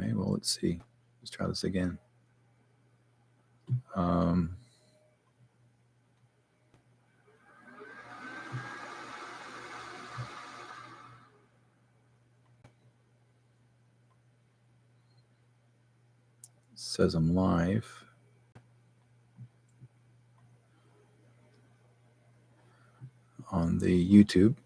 Okay, well, let's see. Let's try this again. Um, says I'm live on the YouTube.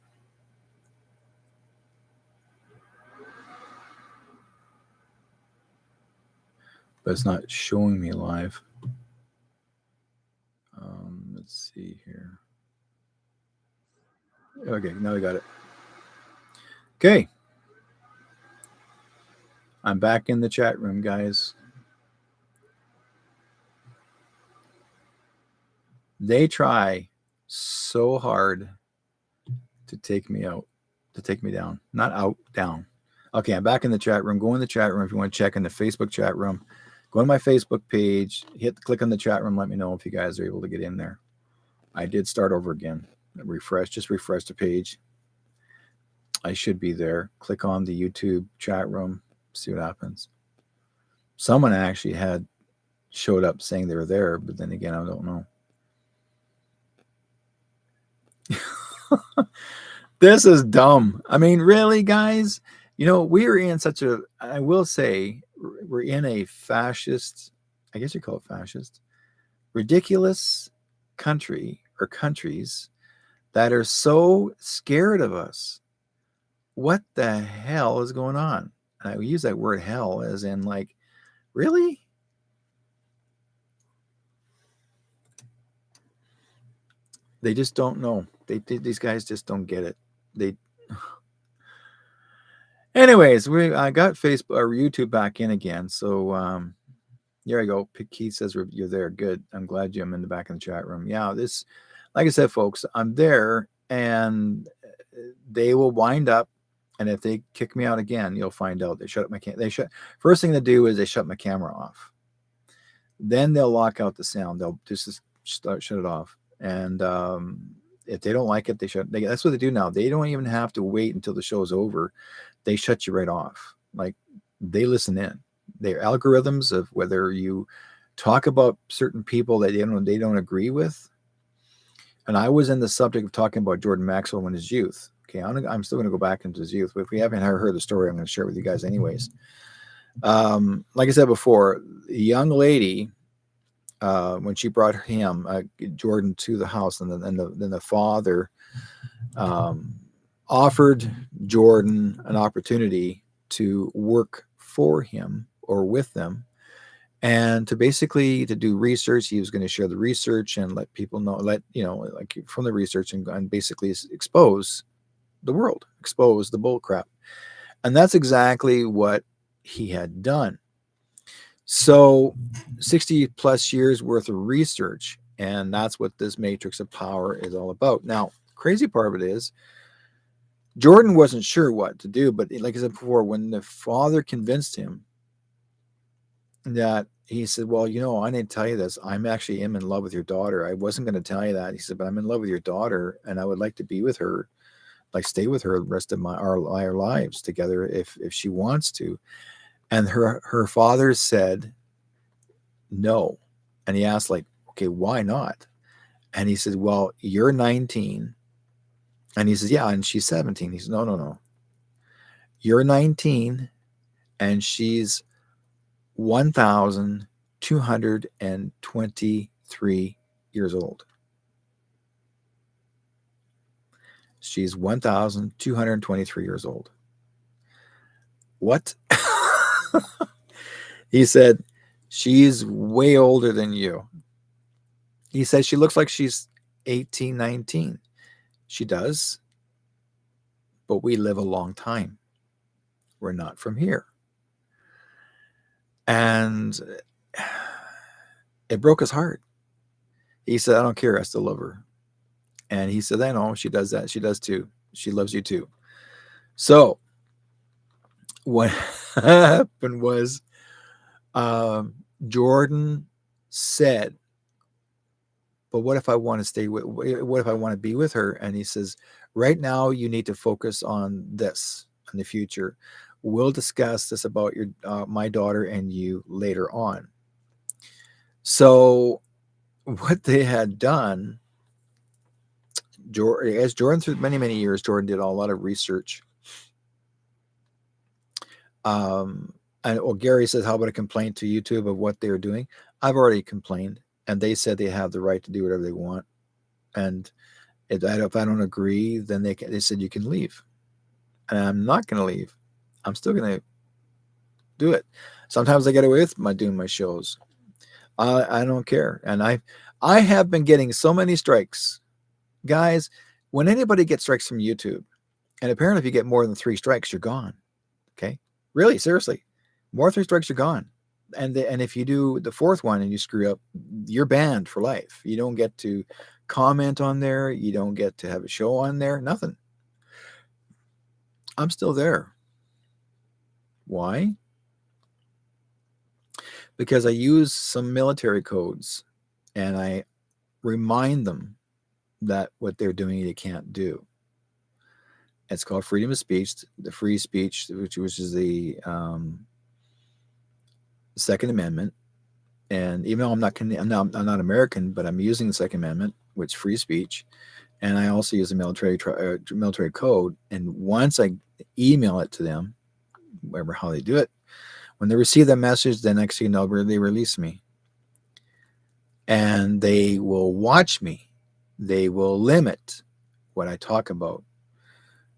But it's not showing me live. Let's see here. Okay, now I got it. Okay. I'm back in the chat room, guys. They try so hard to take me out, to take me down. Not out, down. Okay, I'm back in the chat room. Go in the chat room if you want to check in the Facebook chat room. Go to my Facebook page, click on the chat room, let me know if you guys are able to get in there. I did start over again. Just refresh the page. I should be there. Click on the YouTube chat room, see what happens. Someone actually had showed up saying they were there, but then again, I don't know. This is dumb. I mean, really, guys? You know, we are in such a, I will say, we're in a fascist, I guess you call it fascist, ridiculous country or countries that are so scared of us. What the hell is going on? And I use that word hell as in, like, really? They just don't know. These guys just don't get it. They. Anyways, I got Facebook or YouTube back in again. So here I go. Keith says you're there. Good. I'm glad I'm in the back of the chat room. Yeah, this, like I said, folks, I'm there, and they will wind up. And if they kick me out again, you'll find out. They shut up my First thing they do is they shut my camera off. Then they'll lock out the sound. They'll just shut it off. And if they don't like it, that's what they do now. They don't even have to wait until the show's over. They shut you right off. Like, they listen in. Their algorithms of whether you talk about certain people that they don't agree with. And I was in the subject of talking about Jordan Maxwell in his youth. Okay, I'm still going to go back into his youth. But if we haven't heard the story, I'm going to share it with you guys anyways. Like I said before, a young lady, when she brought him, Jordan, to the house, and then the father offered Jordan an opportunity to work for him or with them, and to basically to do research. He was going to share the research and let people know, like from the research, and basically expose the world, expose the bull crap. And that's exactly what he had done. So 60 plus years worth of research, and that's what this matrix of power is all about. Now, crazy part of it is Jordan wasn't sure what to do, but like I said before, when the father convinced him, that he said, well, I need to tell you this. I'm actually in love with your daughter. I wasn't going to tell you that. He said, but I'm in love with your daughter, and I would like to be with her, like stay with her the rest of our lives together if she wants to. And her father said no. And he asked, like, okay, why not? And he said, well, you're 19. And he says, yeah, and she's 17. He says, no. You're 19 and she's 1,223 years old. She's 1,223 years old. What? He said, she's way older than you. He said she looks like she's 18, 19. She does. But we live a long time. We're not from here. And it broke his heart. He said, I don't care. I still love her. And he said, I know, she does that. She does too. She loves you too. So what happened was Jordan said, but what if I want to stay with, what if I want to be with her? And he says, right now you need to focus on this in the future. We'll discuss this about your my daughter and you later on. So what they had done, as Jordan, through many years, Jordan did a lot of research. And Gary says, how about a complaint to YouTube of what they're doing? I've already complained, and they said they have the right to do whatever they want. And if I don't agree, then they said you can leave. And I'm not going to leave. I'm still going to do it. Sometimes I get away with doing my shows. I don't care. And I have been getting so many strikes. Guys, when anybody gets strikes from YouTube, and apparently if you get more than 3 strikes, you're gone. Okay? Really, seriously. More than 3 strikes, you're gone. And if you do the 4th one and you screw up, you're banned for life. You don't get to comment on there. You don't get to have a show on there. Nothing. I'm still there. Why? Because I use some military codes and I remind them that what they're doing they can't do. It's called freedom of speech, the free speech, which is the Second Amendment. And even though I'm not American, but I'm using the Second Amendment, which is free speech, and I also use the military code. And once I email it to them, whatever how they do it, when they receive that message, the next thing you know, they release me, and they will watch me. They will limit what I talk about.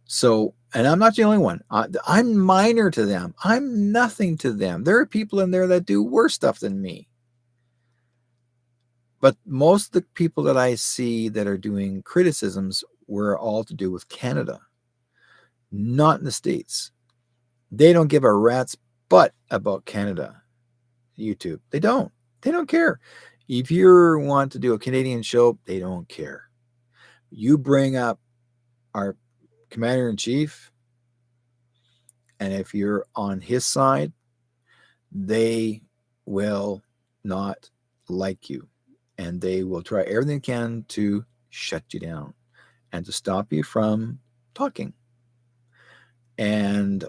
So, and I'm not the only one. I'm minor to them. I'm nothing to them. There are people in there that do worse stuff than me. But most of the people that I see that are doing criticisms were all to do with Canada, not in the States. They don't give a rat's butt about Canada, YouTube. They don't. They don't care. If you want to do a Canadian show, they don't care. You bring up our Commander-in-Chief, and if you're on his side, they will not like you. And they will try everything they can to shut you down and to stop you from talking.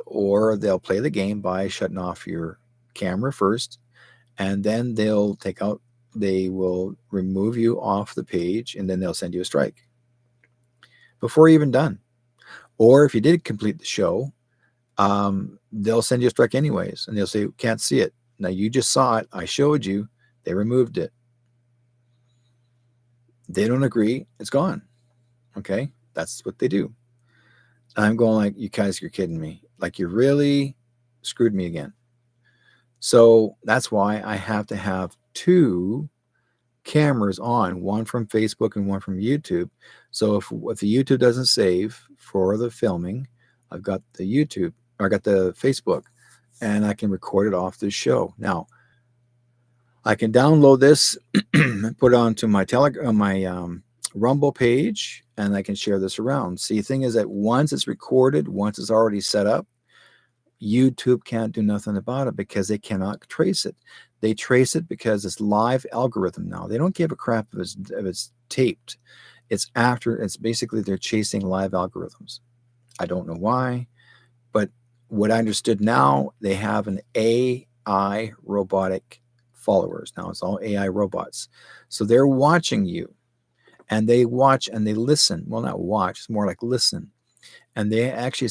Or they'll play the game by shutting off your camera first, and then they will remove you off the page, and then they'll send you a strike before you're even done. Or if you did complete the show, they'll send you a strike anyways, and they'll say, can't see it. Now you just saw it. I showed you. They removed it. They don't agree. It's gone. Okay. That's what they do. I'm going like, you guys, you're kidding me. Like you really screwed me again. So that's why I have to have 2 cameras on, one from Facebook and one from YouTube. So if the YouTube doesn't save for the filming, I've got the YouTube, or I got the Facebook, and I can record it off the show. Now, I can download this, put it onto my Rumble page, and I can share this around. See, the thing is that once it's recorded, once it's already set up, YouTube can't do nothing about it because they cannot trace it. They trace it because it's live algorithm now. They don't give a crap if it's taped. It's basically they're chasing live algorithms. I don't know why, but what I understood now, they have an AI robotic followers. Now it's all AI robots. So they're watching you, and they watch and they listen. Well, not watch, it's more like listen. And they actually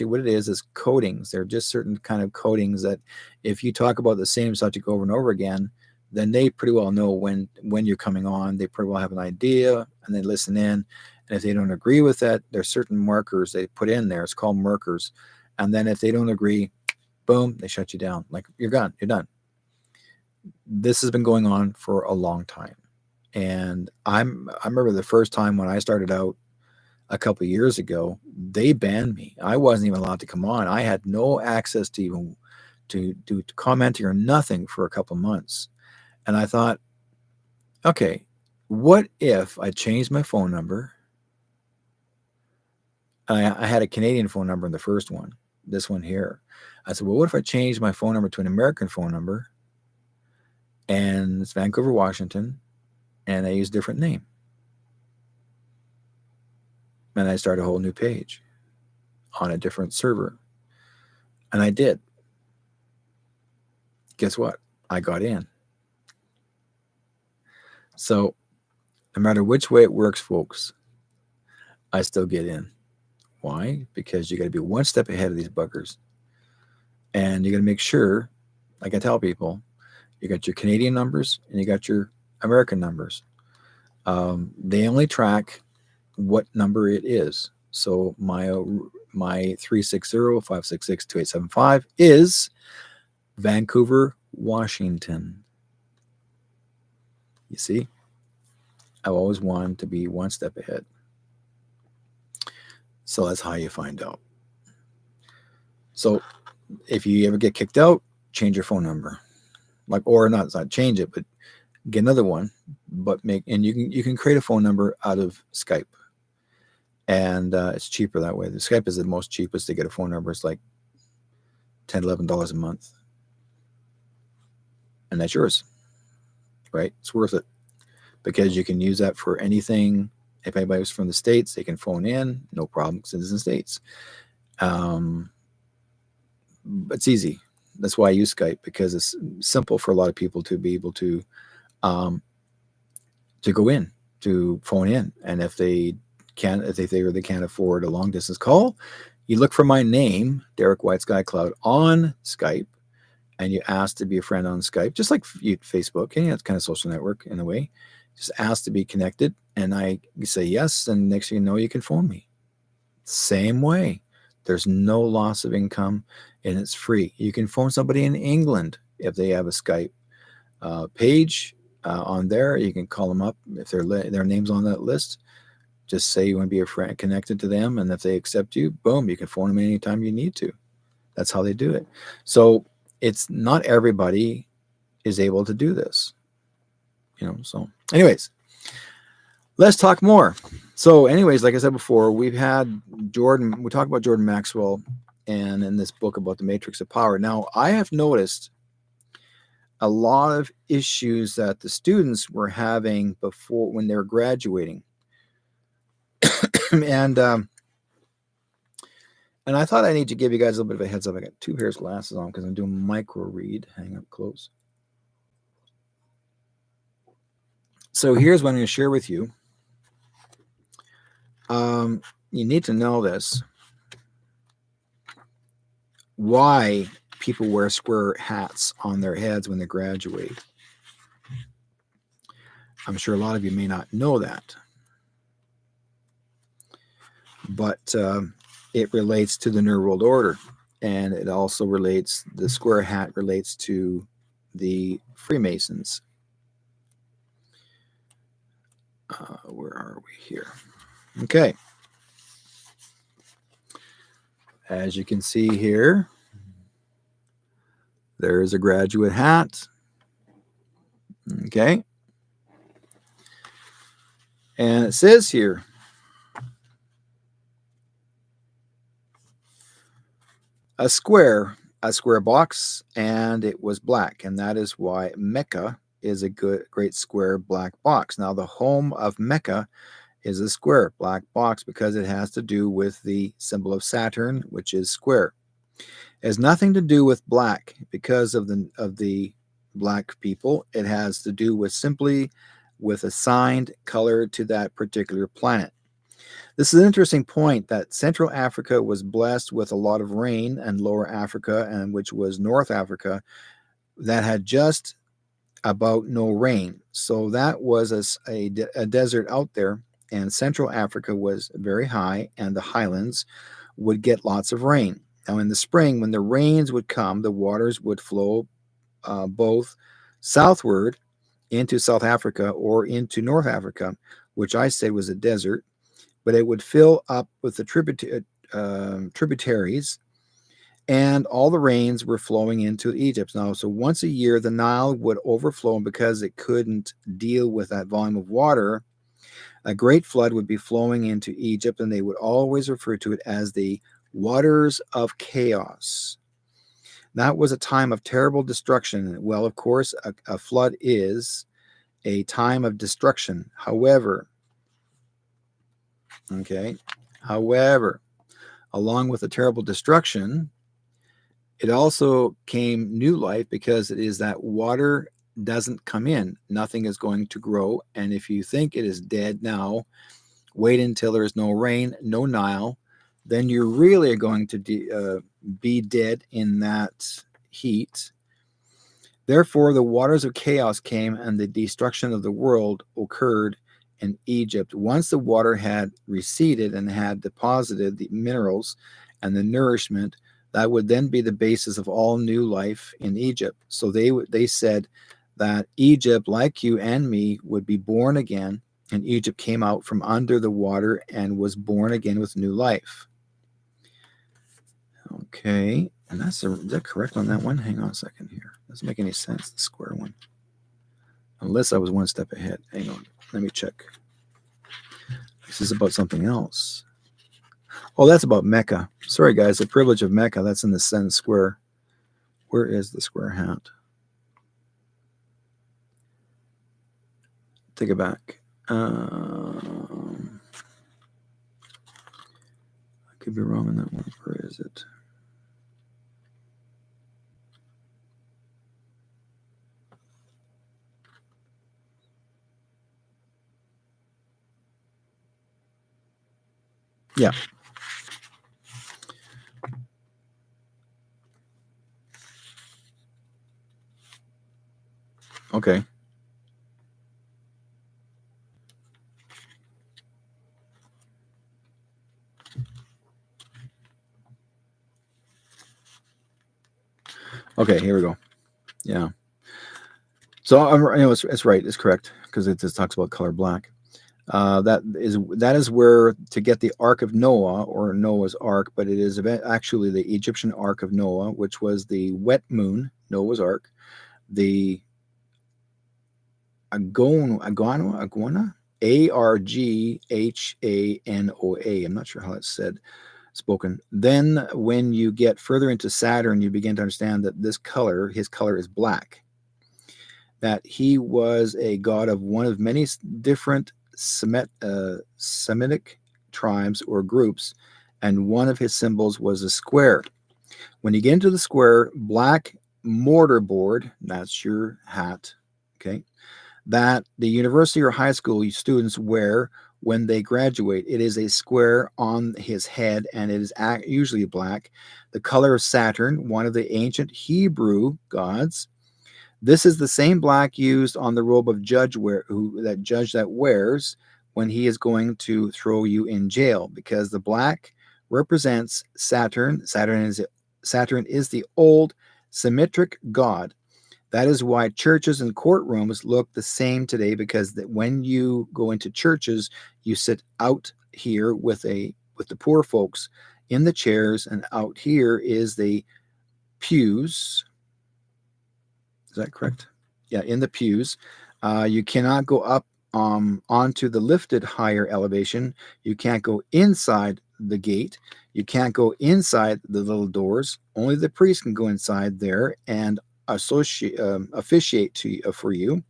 what it is codings. They're just certain kind of codings that if you talk about the same subject over and over again, then they pretty well know when you're coming on. They pretty well have an idea, and they listen in. And if they don't agree with that, there's certain markers they put in there. It's called markers. And then if they don't agree, boom, they shut you down. Like, you're gone. You're done. This has been going on for a long time. And I remember the first time when I started out a couple of years ago, they banned me. I wasn't even allowed to come on. I had no access to even to do commenting or nothing for a couple of months. And I thought, okay, what if I changed my phone number? I had a Canadian phone number in the first one, this one here. I said, well, what if I changed my phone number to an American phone number? And it's Vancouver, Washington, and I use a different name. And I start a whole new page on a different server. And I did. Guess what? I got in. So no matter which way it works, folks, I still get in. Why? Because you got to be one step ahead of these buggers. And you got to make sure, like I tell people, you got your Canadian numbers and you got your American numbers. They only track what number it is. So my 360-566-2875 is Vancouver, Washington. You see, I've always wanted to be one step ahead. So that's how you find out. So if you ever get kicked out, change your phone number. Like, or not change it, but get another one. But you can create a phone number out of Skype. And it's cheaper that way. The Skype is the most cheapest to get a phone number. It's like $10, $11 a month. And that's yours, right? It's worth it because you can use that for anything. If anybody's from the States, they can phone in, no problem, because it's in the States. It's easy. That's why I use Skype, because it's simple for a lot of people to be able to go in, to phone in. And if they can't afford a long distance call, you look for my name, Derek White Sky Cloud, on Skype, and you ask to be a friend on Skype, just like Facebook. And it's kind of social network in a way. Just ask to be connected, and I say yes, and next thing you know, you can phone me. Same way. There's no loss of income, and it's free. You can phone somebody in England if they have a Skype page on there. You can call them up if their name's on that list. Just say you want to be a friend, connected to them, and if they accept you, boom, you can phone them anytime you need to. That's how they do it. So it's not everybody is able to do this, So, anyways, let's talk more. So, anyways, like I said before, we've had Jordan. We talked about Jordan Maxwell, and in this book about the Matrix of Power. Now, I have noticed a lot of issues that the students were having before when they were graduating. And I thought I need to give you guys a little bit of a heads up. I got 2 pairs of glasses on because I'm doing micro read. Hang up close. So here's what I'm going to share with you. You need to know this. Why people wear square hats on their heads when they graduate. I'm sure a lot of you may not know that. But it relates to the New World Order, and it also relates, the square hat relates to the Freemasons. Where are we here? Okay. As you can see here, there's a graduate hat. Okay. And it says here, a square box, and it was black, and that is why Mecca is a great square black box. Now, the home of Mecca is a square black box because it has to do with the symbol of Saturn, which is square. It has nothing to do with black because of the black people. It has to do with simply with assigned color to that particular planet. This is an interesting point that Central Africa was blessed with a lot of rain, and Lower Africa, and which was North Africa, that had just about no rain. So that was a desert out there, and Central Africa was very high, and the highlands would get lots of rain. Now in the spring, when the rains would come, the waters would flow both southward into South Africa or into North Africa, which I said was a desert, but it would fill up with the tributaries, and all the rains were flowing into Egypt. Now, so once a year, the Nile would overflow, because it couldn't deal with that volume of water. A great flood would be flowing into Egypt, and they would always refer to it as the waters of chaos. That was a time of terrible destruction. Well, of course, a flood is a time of destruction. However, along with the terrible destruction, It also came new life because it is that water doesn't come in. Nothing is going to grow. And if you think it is dead now, wait until there is no rain, no Nile. Then you really are going to be dead in that heat. Therefore, the waters of chaos came and the destruction of the world occurred in Egypt. Once the water had receded and had deposited the minerals and the nourishment, that would then be the basis of all new life in Egypt. So they said that Egypt, like you and me, would be born again, and Egypt came out from under the water and was born again with new life. Okay, and is that correct on that one? Hang on a second here. Doesn't make any sense, the square one. Unless I was one step ahead. Hang on, let me check. This is about something else. Oh, that's about Mecca. Sorry, guys, the privilege of Mecca. That's in the Sen square. Where is the square hat? Take it back. I could be wrong on that one. Where is it? Yeah. Okay. Okay, here we go. Yeah. So it's right. It's correct because it just talks about color black. That is where to get the Ark of Noah or Noah's Ark, but it is actually the Egyptian Ark of Noah, which was the wet moon, Noah's Ark, the Agona, Arghanoa. I'm not sure how it's spoken. Then when you get further into Saturn, you begin to understand that his color is black. That he was a god of one of many different Semitic tribes or groups, and one of his symbols was a square. When you get into the square, black mortar board, that's your hat, okay, that the university or high school students wear when they graduate. It is a square on his head, and it is usually black. The color of Saturn, one of the ancient Hebrew gods. This is the same black used on the robe of judge that wears when he is going to throw you in jail, because the black represents Saturn. Saturn is the old Semitic god. That is why churches and courtrooms look the same today, because when you go into churches, you sit out here with the poor folks in the chairs, and out here is the pews. Is that correct? Yeah, in the pews. You cannot go up onto the lifted higher elevation. You can't go inside the gate. You can't go inside the little doors. Only the priest can go inside there and officiate for you.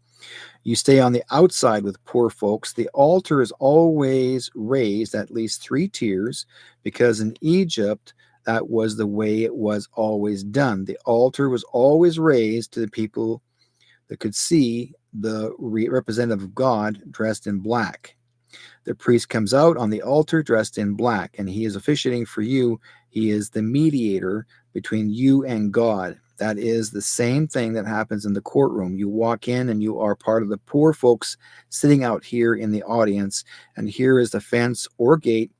You stay on the outside with poor folks. The altar is always raised at least 3 tiers, because in Egypt, that was the way it was always done. The altar was always raised to the people that could see the representative of God dressed in black. The priest comes out on the altar dressed in black, and he is officiating for you. He is the mediator between you and God. That is the same thing that happens in the courtroom. You walk in and you are part of the poor folks sitting out here in the audience, and here is the fence or gate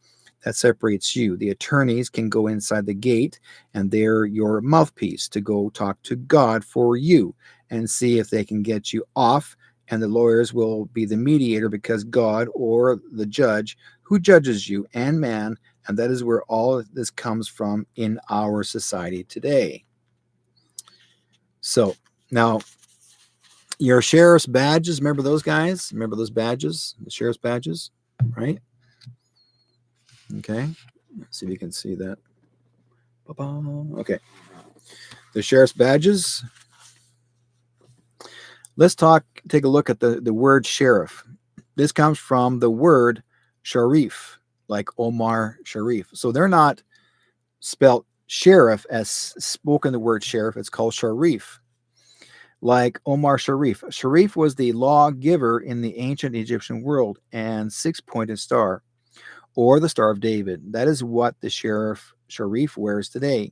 that separates you. The attorneys can go inside the gate, and they're your mouthpiece to go talk to God for you and see if they can get you off. And the lawyers will be the mediator, because God or the judge who judges you and man, and that is where all of this comes from in our society today. So now your sheriff's badges, remember those guys? Remember those badges? The sheriff's badges, right? Okay. Let's see if you can see that. Okay. The sheriff's badges. Let's take a look at the word sheriff. This comes from the word Sharif, like Omar Sharif. So they're not spelt sheriff, as spoken the word sheriff, it's called Sharif. Like Omar Sharif. Sharif was the lawgiver in the ancient Egyptian world and six-pointed star, or the Star of David. That is what the Sharif wears today,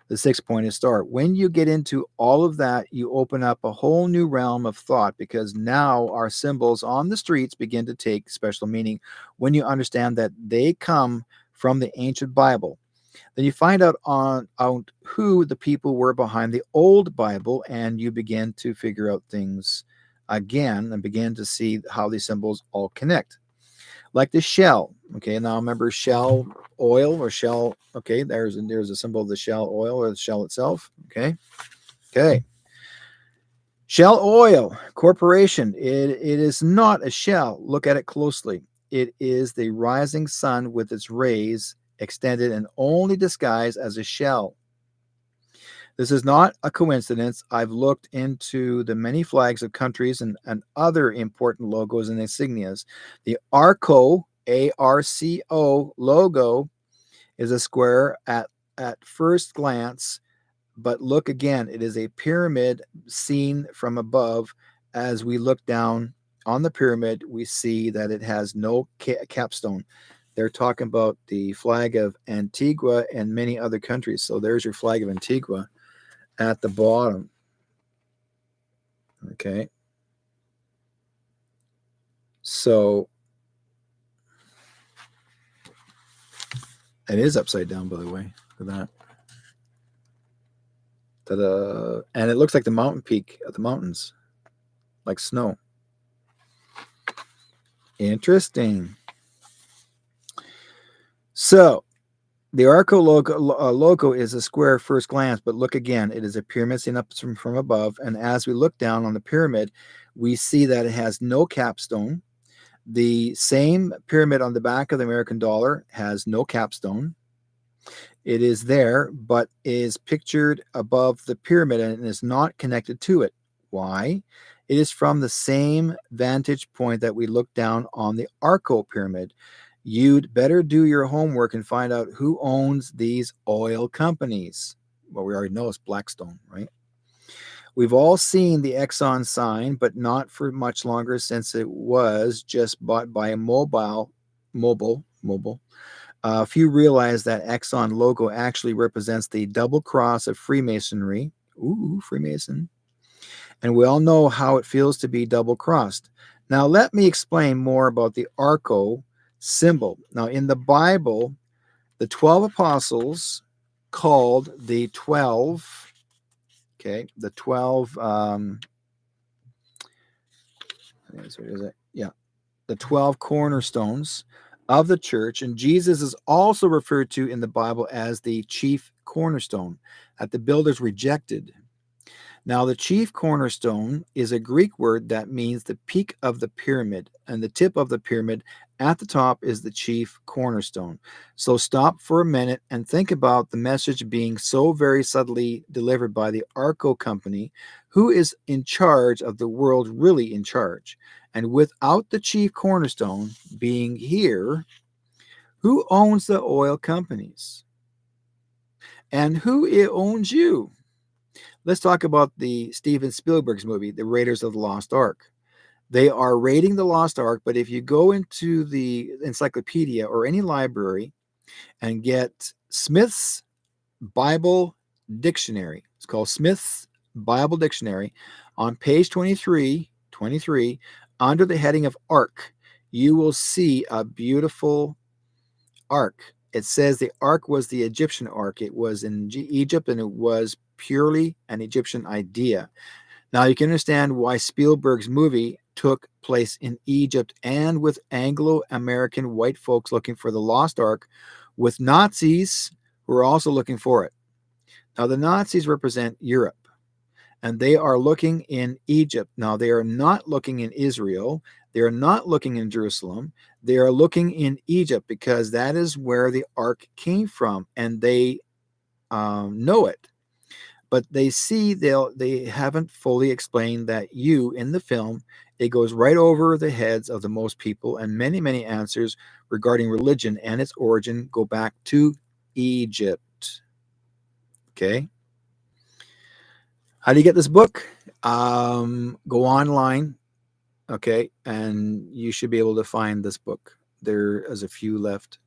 the six-pointed star. When you get into all of that, you open up a whole new realm of thought, because now our symbols on the streets begin to take special meaning when you understand that they come from the ancient Bible. Then you find out who the people were behind the old Bible, and you begin to figure out things again and begin to see how these symbols all connect. Like the shell. Okay, now remember Shell oil or Shell. Okay, there's a symbol of the Shell oil or the shell itself. Okay. Shell Oil Corporation. It is not a shell. Look at it closely. It is the rising sun with its rays extended and only disguised as a shell. This is not a coincidence. I've looked into the many flags of countries and other important logos and insignias. The ARCO, ARCO logo is a square at first glance, but look again. It is a pyramid seen from above. As we look down on the pyramid, we see that it has no capstone. They're talking about the flag of Antigua and many other countries. So there's your flag of Antigua at the bottom. Okay. So it is upside down, by the way. Look at that. Ta-da. And it looks like the mountain peak of the mountains, like snow. Interesting. So the ARCO logo is a square at first glance, but look again. It is a pyramid seen up from above. And as we look down on the pyramid, we see that it has no capstone. The same pyramid on the back of the American dollar has no capstone. It is there, but is pictured above the pyramid and is not connected to it. Why? It is from the same vantage point that we look down on the ARCO pyramid. You'd better do your homework and find out who owns these oil companies. Well, we already know it's Blackstone, right? We've all seen the Exxon sign, but not for much longer, since it was just bought by a Mobil. Few realize that Exxon logo actually represents the double cross of Freemasonry. Ooh, Freemason. And we all know how it feels to be double crossed. Now, let me explain more about the ARCO symbol. Now, in the Bible, the 12 apostles called the 12, the 12, the 12 cornerstones of the church. And Jesus is also referred to in the Bible as the chief cornerstone that the builders rejected. Now, the chief cornerstone is a Greek word that means the peak of the pyramid, and the tip of the pyramid at the top is the chief cornerstone. So stop for a minute and think about the message being so very subtly delivered by the ARCO company. Who is in charge of the world, really in charge? And without the chief cornerstone being here, who owns the oil companies? And who owns you? Let's talk about the Steven Spielberg's movie, The Raiders of the Lost Ark. They are raiding the Lost Ark, but if you go into the encyclopedia or any library and get Smith's Bible Dictionary, it's called Smith's Bible Dictionary, on page 23, under the heading of Ark, you will see a beautiful ark. It says the ark was the Egyptian ark. It was in Egypt, and it was purely an Egyptian idea. Now you can understand why Spielberg's movie took place in Egypt and with Anglo-American white folks looking for the lost ark, with Nazis who are also looking for it. Now the Nazis represent Europe, and they are looking in Egypt. Now they are not looking in Israel. They are not looking in Jerusalem. They are looking in Egypt, because that is where the ark came from, and they know it. But they see they haven't fully explained that in the film, it goes right over the heads of the most people, and many, many answers regarding religion and its origin go back to Egypt. Okay. How do you get this book? Go online. Okay. And you should be able to find this book. There is a few left.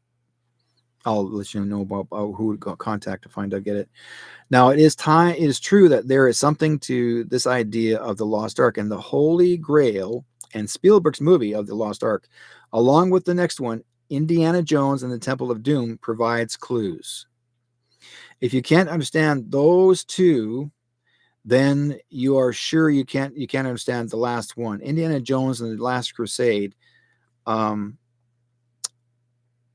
I'll let you know about who to contact to find out get it. Now it is time. It is true that there is something to this idea of the Lost Ark and the Holy Grail and Spielberg's movie of the Lost Ark, along with the next one, Indiana Jones and the Temple of Doom, provides clues. If you can't understand those two, then you are sure you can't understand the last one, Indiana Jones and the Last Crusade.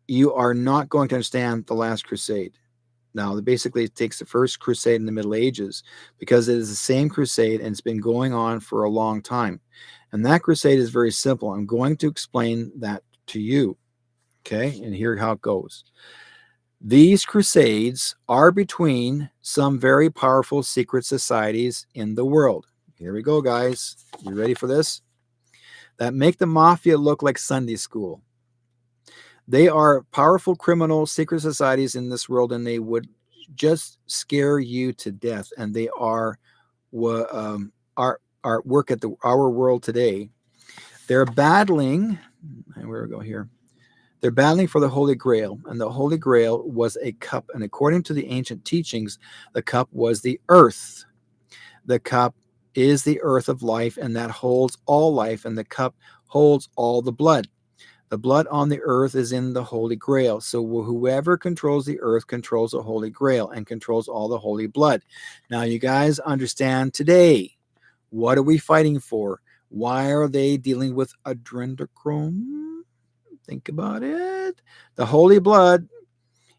You are not going to understand the Last Crusade. Now, basically, it takes the first crusade in the Middle Ages because it is the same crusade and it's been going on for a long time. And that crusade is very simple. I'm going to explain that to you. Okay, and here how it goes. These crusades are between some very powerful secret societies in the world. Here we go, guys. You ready for this? That make the mafia look like Sunday school. They are powerful criminal secret societies in this world, and they would just scare you to death. And they are work at our world today. They're battling. Where we go here? They're battling for the Holy Grail, and the Holy Grail was a cup. And according to the ancient teachings, the cup was the earth. The cup is the earth of life, and that holds all life, and the cup holds all the blood. The blood on the earth is in the Holy Grail. So whoever controls the earth controls the Holy Grail and controls all the holy blood. Now, you guys understand today, what are we fighting for? Why are they dealing with adrenochrome? Think about it. The holy blood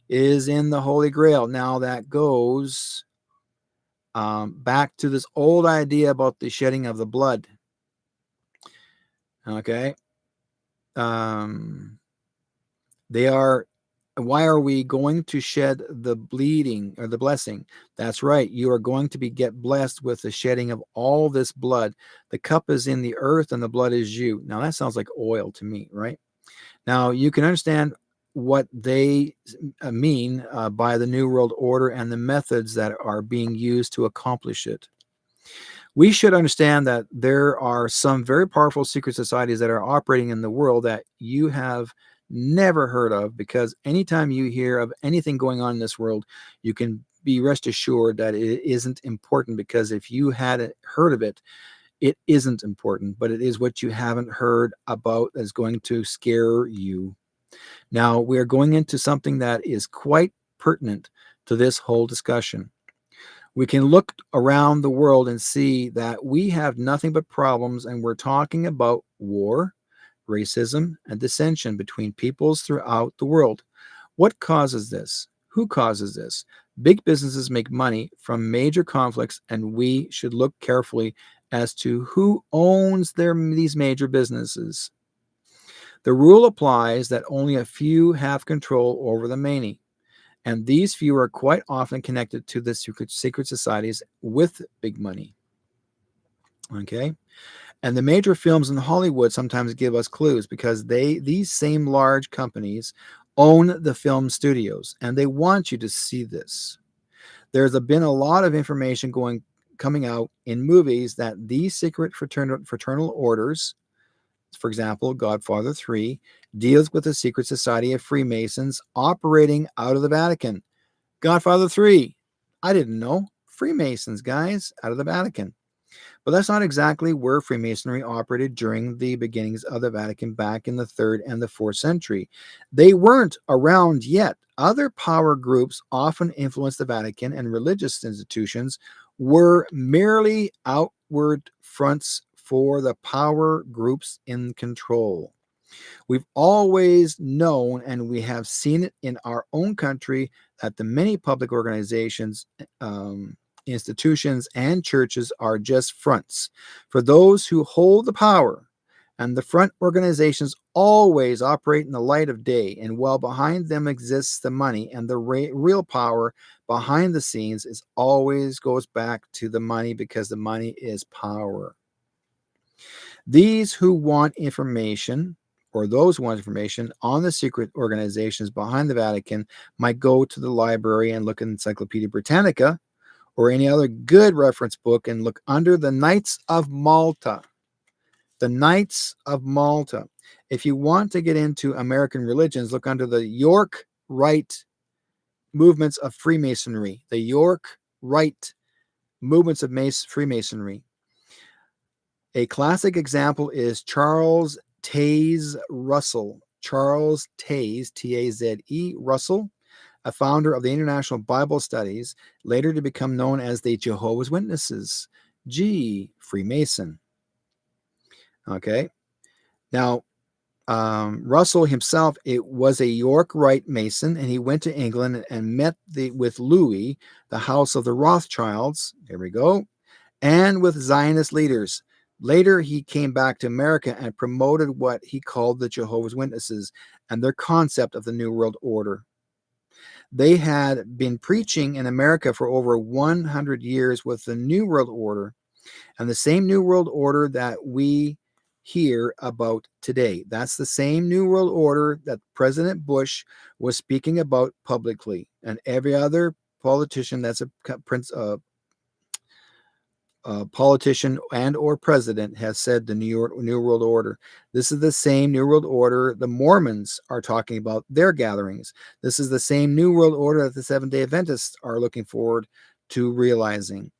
is in the Holy Grail. Now, that goes back to this old idea about the shedding of the blood. Okay. Why are we going to shed the bleeding or the blessing? That's right. You are going to get blessed with the shedding of all this blood. The cup is in the earth and the blood is you. Now that sounds like oil to me, right? Now you can understand what they mean by the New World Order and the methods that are being used to accomplish it. We should understand that there are some very powerful secret societies that are operating in the world that you have never heard of, because anytime you hear of anything going on in this world, you can be rest assured that it isn't important, because if you had heard of it, it isn't important, but it is what you haven't heard about that's going to scare you. Now, we are going into something that is quite pertinent to this whole discussion. We can look around the world and see that we have nothing but problems, and we're talking about war, racism, and dissension between peoples throughout the world. What causes this? Who causes this? Big businesses make money from major conflicts, and we should look carefully as to who owns these major businesses. The rule applies that only a few have control over the many. And these few are quite often connected to the secret societies with big money. Okay. And the major films in Hollywood sometimes give us clues, because these same large companies own the film studios, and they want you to see this. There's been a lot of information coming out in movies that these secret fraternal orders, for example, Godfather 3, deals with the secret society of Freemasons operating out of the Vatican. Godfather 3, I didn't know. Freemasons, guys, out of the Vatican. But that's not exactly where Freemasonry operated during the beginnings of the Vatican back in the 3rd and the 4th century. They weren't around yet. Other power groups often influenced the Vatican, and religious institutions were merely outward fronts for the power groups in control. We've always known, and we have seen it in our own country, that the many public organizations, institutions, and churches are just fronts for those who hold the power. And the front organizations always operate in the light of day, and while behind them exists the money, and the real power behind the scenes always goes back to the money, because the money is power. These who want information, or those who want information on the secret organizations behind the Vatican, might go to the library and look at Encyclopedia Britannica, or any other good reference book and look under the Knights of Malta. The Knights of Malta. If you want to get into American religions, look under the York Rite movements of Freemasonry. The York Rite movements of Freemasonry. A classic example is Charles Taze Russell. Charles Taze, T-A-Z-E, Russell, a founder of the International Bible Studies, later to become known as the Jehovah's Witnesses. Freemason. Okay. Now, Russell himself, it was a York Rite Mason, and he went to England and met with Louis, the House of the Rothschilds. There we go. And with Zionist leaders. Later, he came back to America and promoted what he called the Jehovah's Witnesses and their concept of the New World Order. They had been preaching in America for over 100 years with the New World Order, and the same New World Order that we hear about today. That's the same New World Order that President Bush was speaking about publicly, and every other politician that's a politician and or president has said the New World Order. This is the same New World Order the Mormons are talking about their gatherings. This is the same New World Order that the Seventh-day Adventists are looking forward to realizing.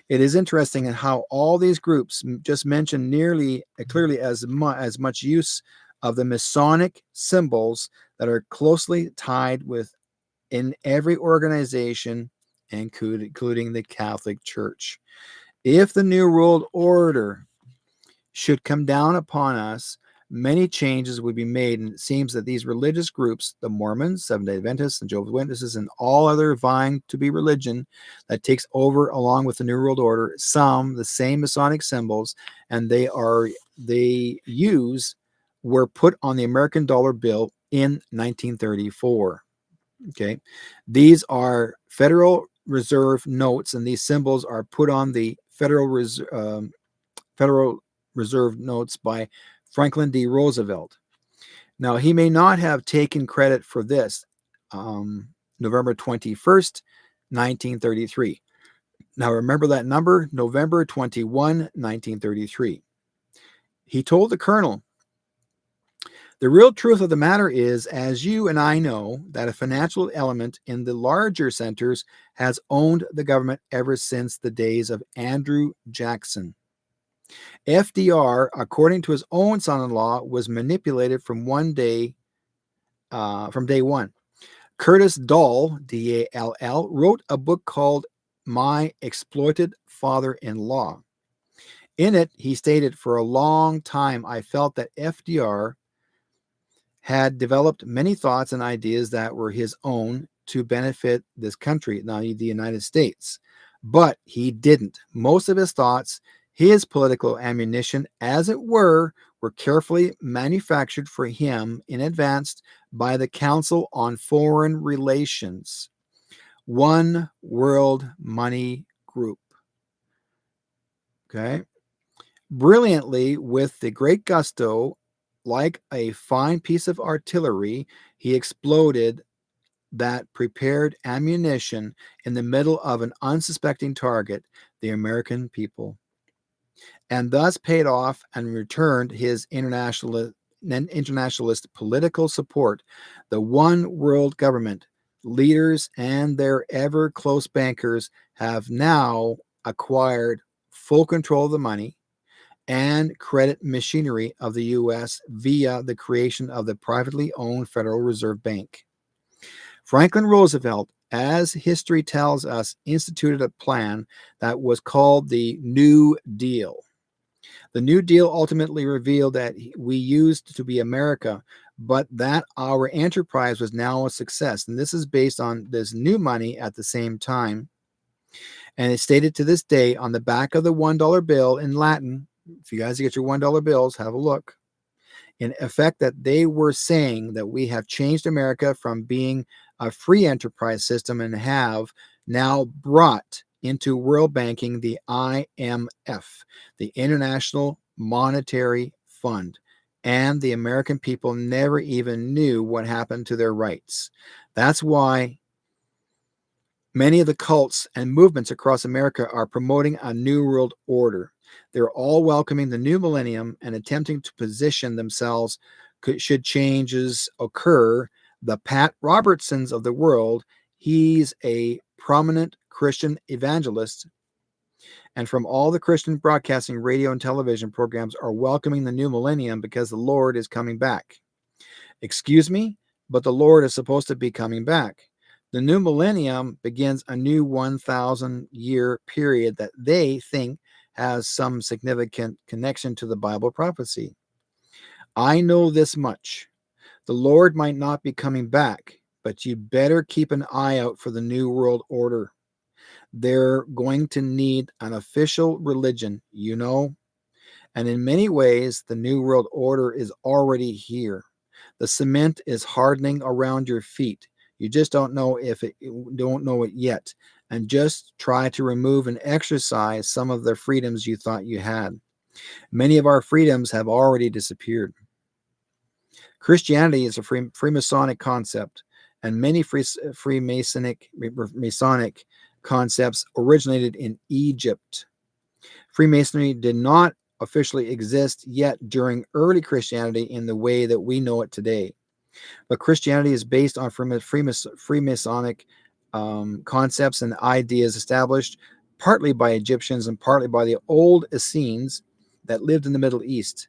It is interesting in how all these groups just mention nearly clearly as much use of the Masonic symbols that are closely tied with in every organization, including the Catholic Church. If the New World Order should come down upon us, many changes would be made, and it seems that these religious groups, the Mormons, Seventh-day Adventists, and Jehovah's Witnesses, and all other vying to be religion that takes over along with the New World Order, the same Masonic symbols, and were put on the American dollar bill in 1934. Okay, these are Federal Reserve notes, and these symbols are put on the Federal Reserve notes by Franklin D. Roosevelt. Now, he may not have taken credit for this. November 21st, 1933. Now, remember that number, November 21, 1933. He told the colonel, "The real truth of the matter is, as you and I know, that a financial element in the larger centers has owned the government ever since the days of Andrew Jackson. FDR, according to his own son-in-law, was manipulated from day one. Curtis Dall, D-A-L-L, wrote a book called My Exploited Father-in-Law. In it, he stated, for a long time, I felt that FDR had developed many thoughts and ideas that were his own to benefit this country, now the United States. But he didn't. Most of his thoughts, his political ammunition, as it were carefully manufactured for him in advance by the Council on Foreign Relations, One World Money Group." Okay. Brilliantly, with the great gusto, like a fine piece of artillery, he exploded that prepared ammunition in the middle of an unsuspecting target, the American people, and thus paid off and returned his internationalist political support. The one world government leaders and their ever close bankers have now acquired full control of the money and credit machinery of the U.S. via the creation of the privately owned Federal Reserve Bank. Franklin Roosevelt, as history tells us, instituted a plan that was called the New Deal. The New Deal ultimately revealed that we used to be America, but that our enterprise was now a success. And this is based on this new money at the same time. And it's stated to this day on the back of the $1 bill in Latin. If you guys get your $1 bills, have a look. In effect, that they were saying that we have changed America from being a free enterprise system and have now brought into world banking the IMF, the International Monetary Fund, and the American people never even knew what happened to their rights. That's why Many of the cults and movements across America are promoting a new world order. They're all welcoming the new millennium and attempting to position themselves should changes occur. The Pat Robertsons of the world, he's a prominent Christian evangelist, and from all the Christian broadcasting, radio, and television programs are welcoming the new millennium because the Lord is coming back. Excuse me, but the Lord is supposed to be coming back. The new millennium begins a new 1,000-year period that they think has some significant connection to the Bible prophecy. I know this much. The Lord might not be coming back, but you better keep an eye out for the New World Order. They're going to need an official religion, you know. And in many ways, the New World Order is already here. The cement is hardening around your feet. You just don't know it yet. And just try to remove and exercise some of the freedoms you thought you had. Many of our freedoms have already disappeared. Christianity is a Freemasonic concept, and many Masonic concepts originated in Egypt. Freemasonry did not officially exist yet during early Christianity in the way that we know it today. But Christianity is based on Freemasonic concepts and ideas established partly by Egyptians and partly by the old Essenes that lived in the Middle East.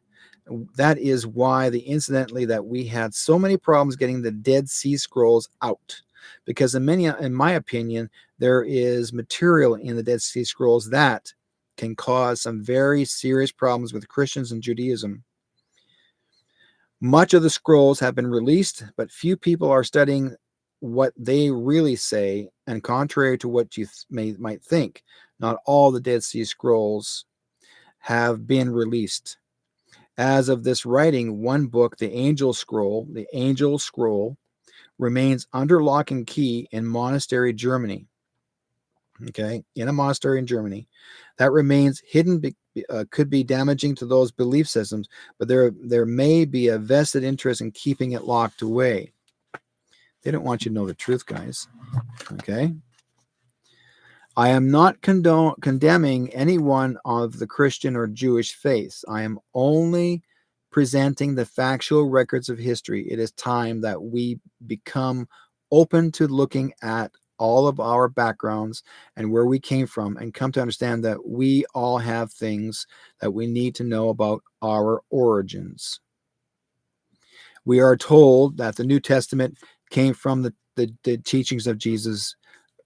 That is why, incidentally, that we had so many problems getting the Dead Sea Scrolls out. Because in my opinion, there is material in the Dead Sea Scrolls that can cause some very serious problems with Christians and Judaism. Much of the scrolls have been released, but few people are studying what they really say, and contrary to what you might think, not all the Dead Sea Scrolls have been released. As of this writing, one book, the Angel Scroll, remains under lock and key in monastery Germany. Okay, in a monastery in Germany. That remains hidden, could be damaging to those belief systems, but there may be a vested interest in keeping it locked away. They don't want you to know the truth, guys. Okay? I am not condemning anyone of the Christian or Jewish faith. I am only presenting the factual records of history. It is time that we become open to looking at all of our backgrounds and where we came from, and come to understand that we all have things that we need to know about our origins. We are told that the New Testament came from the teachings of Jesus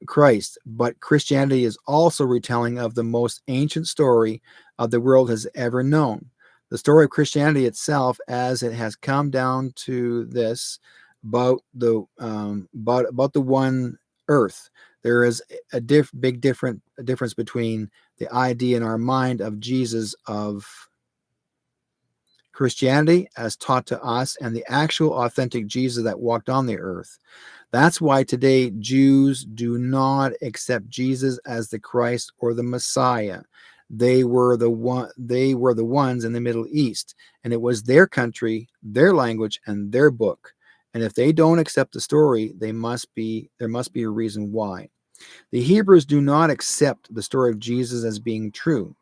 Christ, but Christianity is also retelling of the most ancient story of the world has ever known. The story of Christianity itself, as it has come down to this, about the one earth. There is a big difference between the idea in our mind of Jesus, of Christianity as taught to us, and the actual authentic Jesus that walked on the earth. That's why today Jews do not accept Jesus as the Christ or the Messiah. They were the ones in the Middle East, and it was their country, their language, and their book. And if they don't accept the story, there must be a reason why. The Hebrews do not accept the story of Jesus as being true.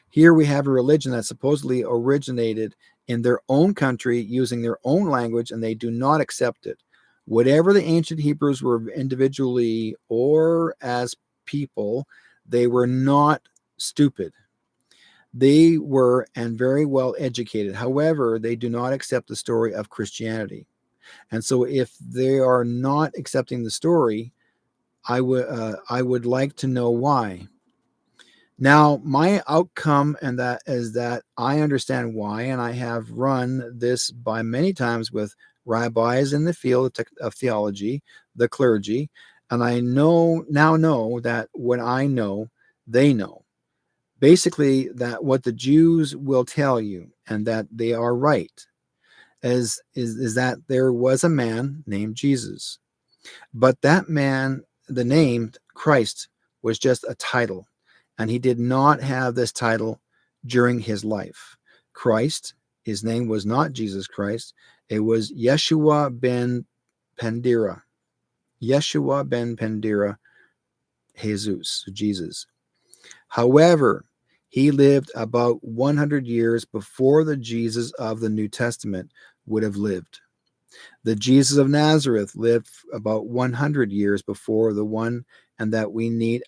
Here we have a religion that supposedly originated in their own country using their own language, and they do not accept it. Whatever the ancient Hebrews were individually or as people, they were not stupid. They were and very well educated. However, they do not accept the story of Christianity. And so if they are not accepting the story, I would like to know why. Now, my outcome and that is that I understand why, and I have run this by many times with rabbis in the field of theology, the clergy, and I now know that what I know, they know. Basically, that what the Jews will tell you, and that they are right, is that there was a man named Jesus. But that man, the name Christ, was just a title. And he did not have this title during his life. Christ, his name was not Jesus Christ. It was Yeshua ben Pandira. Yeshua ben Pandira Jesus. However, he lived about 100 years before the Jesus of the New Testament would have lived. The Jesus of Nazareth lived about 100 years before the one and that we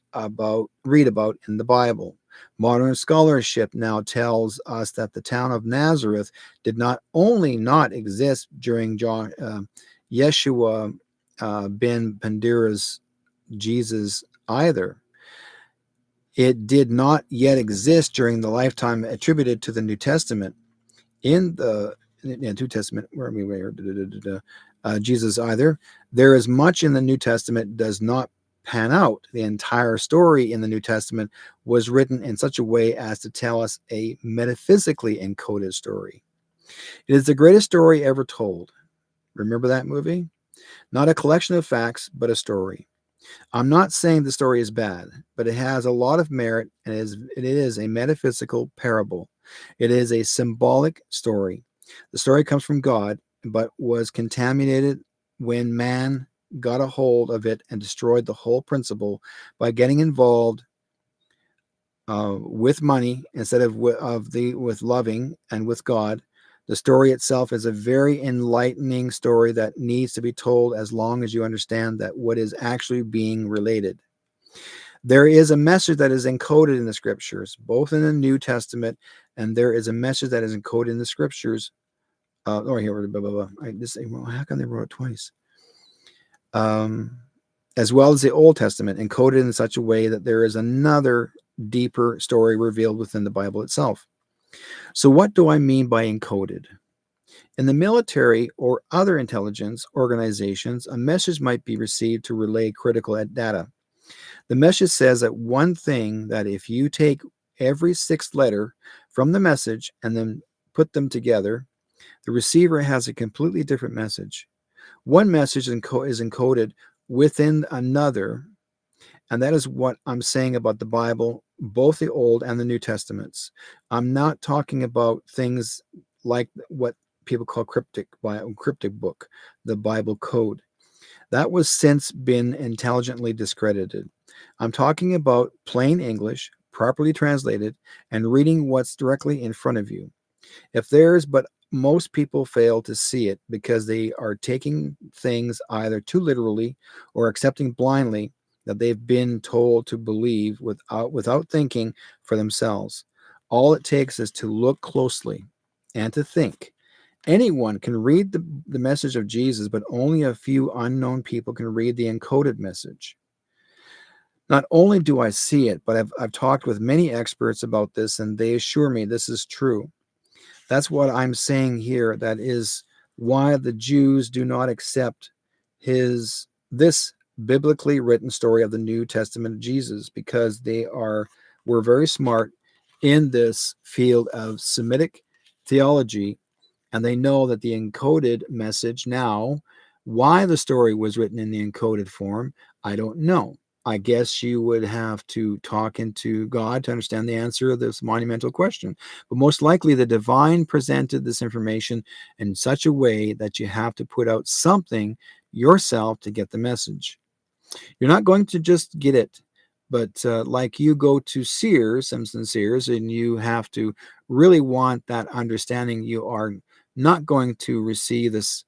read about in the Bible. Modern scholarship now tells us that the town of Nazareth did not only not exist during Yeshua ben Pandira's Jesus either. It did not yet exist during the lifetime attributed to the New Testament. In the New Testament, where are we here? Jesus either. There is much in the New Testament does not pan out. The entire story in the New Testament was written in such a way as to tell us a metaphysically encoded story. It is the greatest story ever told. Remember that movie? Not a collection of facts, but a story. I'm not saying the story is bad, but it has a lot of merit, and it is a metaphysical parable. It is a symbolic story. The story comes from God, but was contaminated when man got a hold of it and destroyed the whole principle by getting involved with money instead of with loving and with God. The story itself is a very enlightening story that needs to be told as long as you understand that what is actually being related. There is a message that is encoded in the scriptures, both in the New Testament, and there is a message that is encoded in the scriptures. Here, blah, blah, blah. How come they wrote it twice? As well as the Old Testament, encoded in such a way that there is another deeper story revealed within the Bible itself. So what do I mean by encoded? In the military or other intelligence organizations, a message might be received to relay critical data. The message says that one thing that if you take every sixth letter from the message and then put them together, the receiver has a completely different message. One message is encoded within another, and that is what I'm saying about the Bible, both the Old and the New Testaments. I'm not talking about things like what people call cryptic book, the Bible code. That was since been intelligently discredited. I'm talking about plain English, properly translated, and reading what's directly in front of you. But most people fail to see it because they are taking things either too literally or accepting blindly that they've been told to believe without thinking for themselves. All it takes is to look closely and to think. Anyone can read the message of Jesus, but only a few unknown people can read the encoded message. Not only do I see it, but I've talked with many experts about this, and they assure me this is true. That's what I'm saying here. That is why the Jews do not accept this biblically written story of the New Testament of Jesus, because were very smart in this field of Semitic theology, and they know that the encoded message now, why the story was written in the encoded form, I don't know. I guess you would have to talk into God to understand the answer of this monumental question. But most likely the divine presented this information in such a way that you have to put out something yourself to get the message. You're not going to just get it, but like you go to Sears, Simpson Sears, and you have to really want that understanding. You are not going to receive this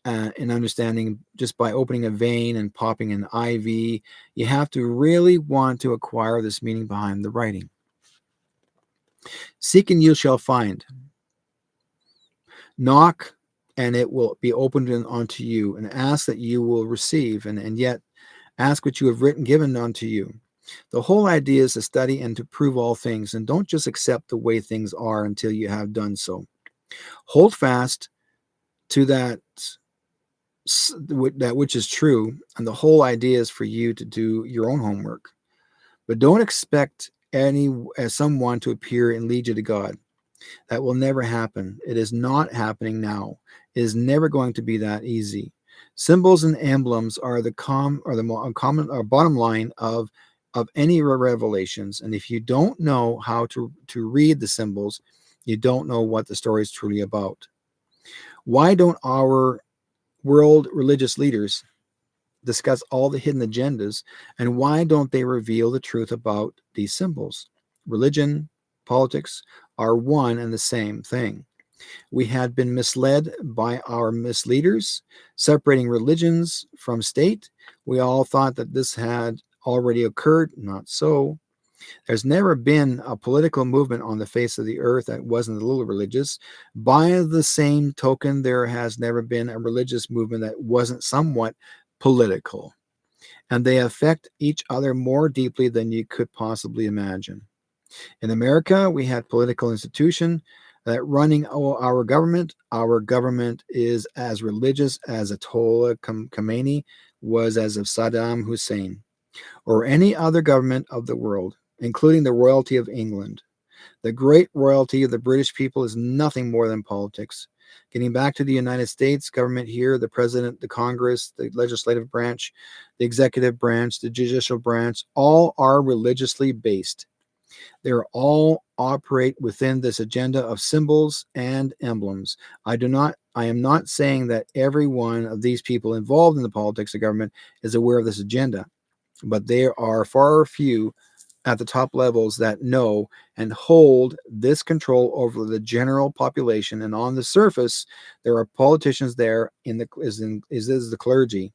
in understanding just by opening a vein and popping an IV. You have to really want to acquire this meaning behind the writing. Seek and you shall find. Knock and it will be opened unto you, and ask that you will receive, and yet ask what you have given unto you. The whole idea is to study and to prove all things, and don't just accept the way things are until you have done so. Hold fast to that which is true, and the whole idea is for you to do your own homework. But don't expect someone to appear and lead you to God. That will never happen. It is not happening now. It is never going to be that easy. Symbols and emblems are the bottom line of any revelations. And if you don't know how to read the symbols, you don't know what the story is truly about. Why don't our world religious leaders discuss all the hidden agendas, and why don't they reveal the truth about these symbols? Religion, politics are one and the same thing. We had been misled by our misleaders, separating religions from state. We all thought that this had already occurred. Not so. There's never been a political movement on the face of the earth that wasn't a little religious. By the same token, there has never been a religious movement that wasn't somewhat political. And they affect each other more deeply than you could possibly imagine. In America, we had political institution that running our government. Our government is as religious as Ayatollah Khomeini was as of Saddam Hussein or any other government of the world, including the royalty of England. The great royalty of the British people is nothing more than politics. Getting back to the United States government here, the president, the Congress, the legislative branch, the executive branch, the judicial branch, all are religiously based. They all operate within this agenda of symbols and emblems. I am not saying that every one of these people involved in the politics of government is aware of this agenda, but there are far few at the top levels that know and hold this control over the general population. And on the surface, there are politicians there is the clergy,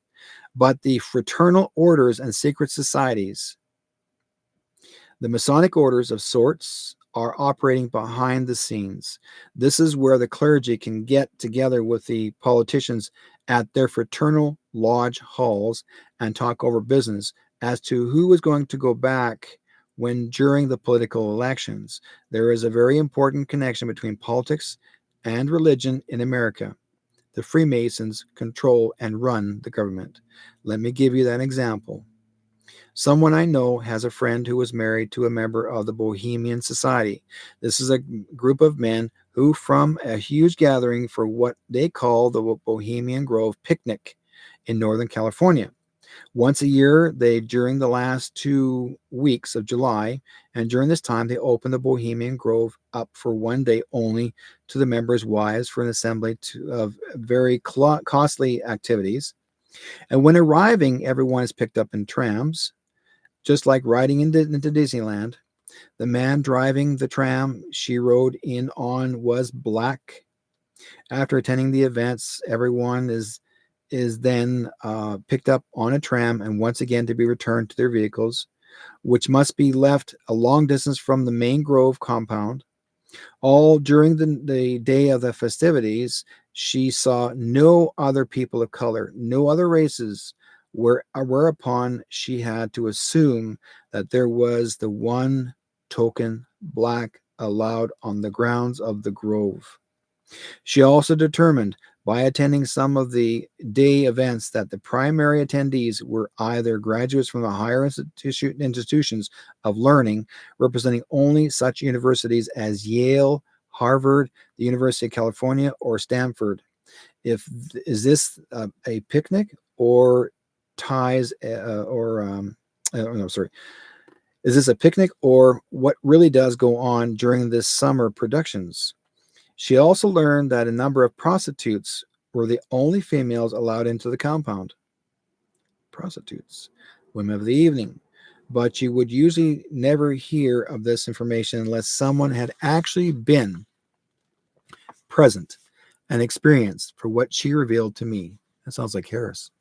but the fraternal orders and secret societies, the Masonic orders of sorts, are operating behind the scenes. This is where the clergy can get together with the politicians at their fraternal lodge halls and talk over business as to who is going to go back when during the political elections. There is a very important connection between politics and religion in America. The Freemasons control and run the government. Let me give you that example. Someone I know has a friend who was married to a member of the Bohemian Society. This is a group of men who, from a huge gathering for what they call the Bohemian Grove Picnic in Northern California. Once a year, during the last 2 weeks of July, and during this time, they open the Bohemian Grove up for one day only to the members' wives for an assembly of very costly activities. And when arriving, everyone is picked up in trams, just like riding into Disneyland. The man driving the tram she rode in on was black. After attending the events, everyone is then picked up on a tram and once again to be returned to their vehicles, which must be left a long distance from the main Grove compound. All during the day of the festivities, she saw no other people of color, no other races, whereupon she had to assume that there was the one token black allowed on the grounds of the Grove. She also determined by attending some of the day events that the primary attendees were either graduates from the higher institutions of learning, representing only such universities as Yale, Harvard, the University of California, or Stanford. Is this a picnic or ties no, sorry. Is this a picnic or what really does go on during this summer productions? She also learned that a number of prostitutes were the only females allowed into the compound. Prostitutes, women of the evening. But you would usually never hear of this information unless someone had actually been present and experienced for what she revealed to me. That sounds like Harris.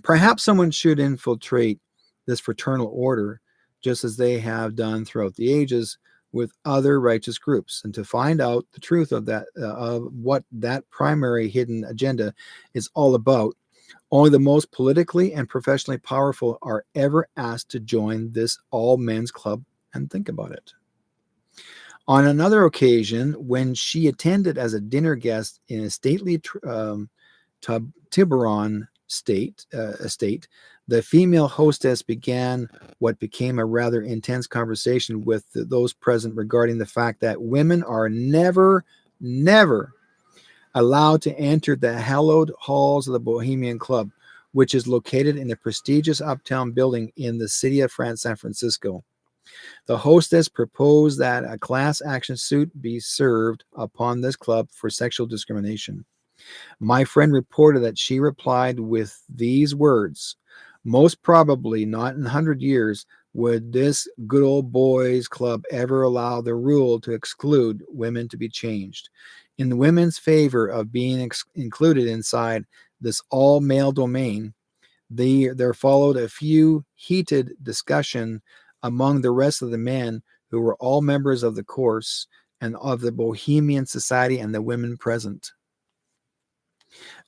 Perhaps someone should infiltrate this fraternal order just as they have done throughout the ages with other righteous groups, and to find out the truth of that, of what that primary hidden agenda is all about. Only the most politically and professionally powerful are ever asked to join this all men's club, and think about it. On another occasion, when she attended as a dinner guest in a stately Tiburon estate, the female hostess began what became a rather intense conversation with those present regarding the fact that women are never allowed to enter the hallowed halls of the Bohemian Club, which is located in a prestigious uptown building in the city of San Francisco. The hostess proposed that a class action suit be served upon this club for sexual discrimination. My friend reported that she replied with these words: "Most probably not in 100 years would this good old boys club ever allow the rule to exclude women to be changed. In the women's favor of being included inside this all male domain, there followed a few heated discussion among the rest of the men who were all members of the course and of the Bohemian Society and the women present.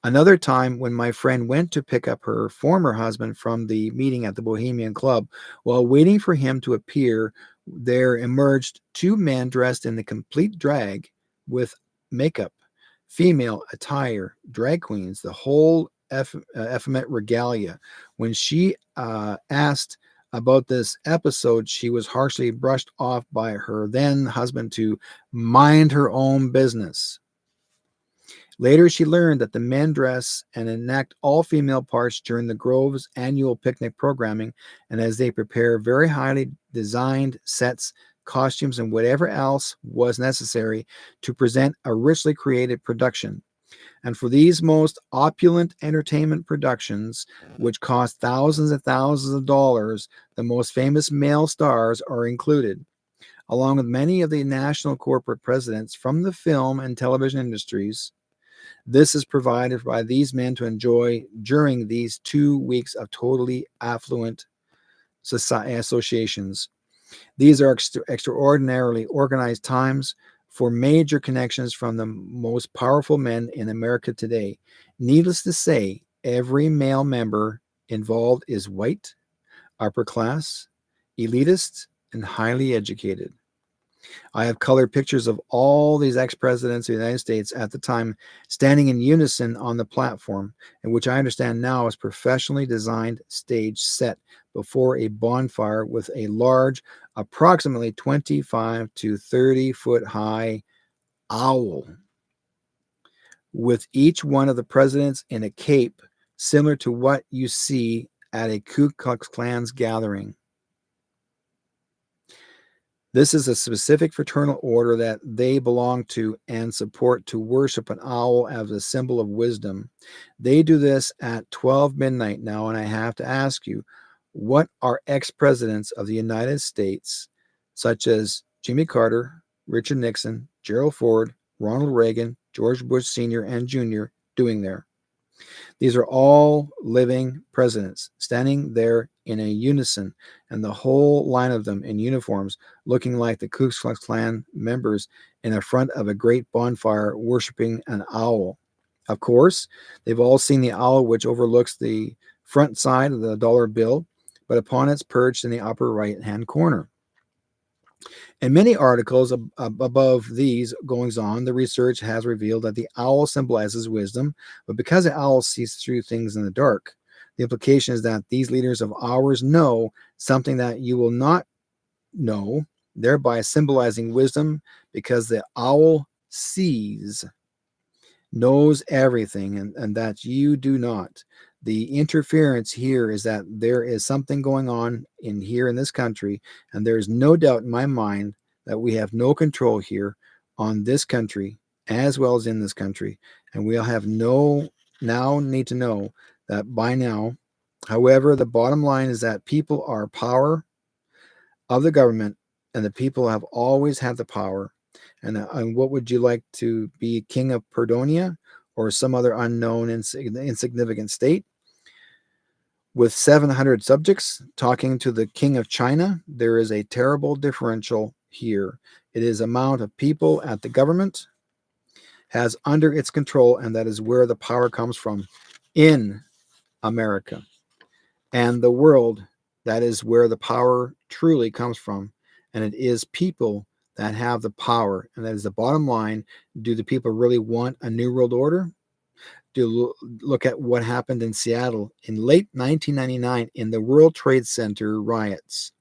Another time, when my friend went to pick up her former husband from the meeting at the Bohemian Club, while waiting for him to appear, there emerged two men dressed in the complete drag with makeup, female attire, drag queens, the whole effeminate regalia. When she asked about this episode, she was harshly brushed off by her then husband to mind her own business. Later, she learned that the men dress and enact all female parts during the Grove's annual picnic programming, and as they prepare very highly designed sets, costumes, and whatever else was necessary to present a richly created production. And for these most opulent entertainment productions, which cost thousands and thousands of dollars, the most famous male stars are included, along with many of the national corporate presidents from the film and television industries. This is provided by these men to enjoy during these 2 weeks of totally affluent associations. These are extraordinarily organized times for major connections from the most powerful men in America today. Needless to say, every male member involved is white, upper class, elitist, and highly educated. I have colored pictures of all these ex-presidents of the United States at the time standing in unison on the platform, in which I understand now is professionally designed stage set before a bonfire with a large, approximately 25 to 30 foot high owl, with each one of the presidents in a cape similar to what you see at a Ku Klux Klan's gathering. This is a specific fraternal order that they belong to and support to worship an owl as a symbol of wisdom. They do this at 12 midnight now, and I have to ask you, what are ex-presidents of the United States, such as Jimmy Carter, Richard Nixon, Gerald Ford, Ronald Reagan, George Bush Sr. and Jr., doing there? These are all living presidents standing there in a unison, and the whole line of them in uniforms, looking like the Ku Klux Klan members in the front of a great bonfire worshiping an owl. Of course, they've all seen the owl, which overlooks the front side of the dollar bill, but upon its perched in the upper right-hand corner. In many articles above these goings on, the research has revealed that the owl symbolizes wisdom, but because the owl sees through things in the dark, the implication is that these leaders of ours know something that you will not know, thereby symbolizing wisdom because the owl sees, knows everything, and that you do not. The interference here is that there is something going on here in this country, and there is no doubt in my mind that we have no control here on this country as well as in this country, and we'll have need to know that by now. However, the bottom line is that people are power of the government, and the people have always had the power. And what would you like to be, king of Perdonia or some other unknown insignificant state? With 700 subjects talking to the king of China, there is a terrible differential here. It is amount of people at the government has under its control, and that is where the power comes from in America. And the world, that is where the power truly comes from. And it is people that have the power. And that is the bottom line. Do the people really want a new world order? Look at what happened in Seattle in late 1999 in the World Trade Center riots.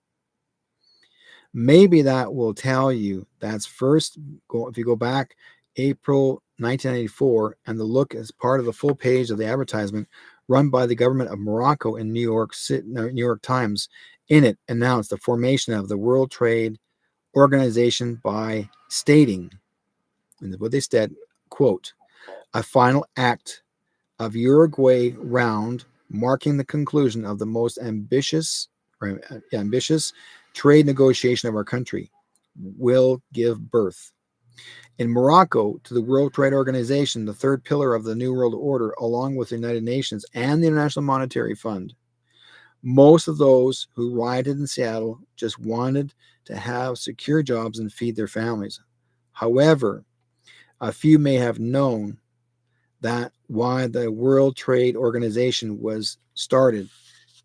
Maybe that will tell you that's first, if you go back April 1994, and the look is part of the full page of the advertisement run by the government of Morocco in New York Times. In it announced the formation of the World Trade Organization by stating, and what they said, quote, a final act of Uruguay round, marking the conclusion of the most ambitious trade negotiation of our country, will give birth. In Morocco, to the World Trade Organization, the third pillar of the New World Order, along with the United Nations and the International Monetary Fund. Most of those who rioted in Seattle just wanted to have secure jobs and feed their families. However, a few may have known that why the World Trade Organization was started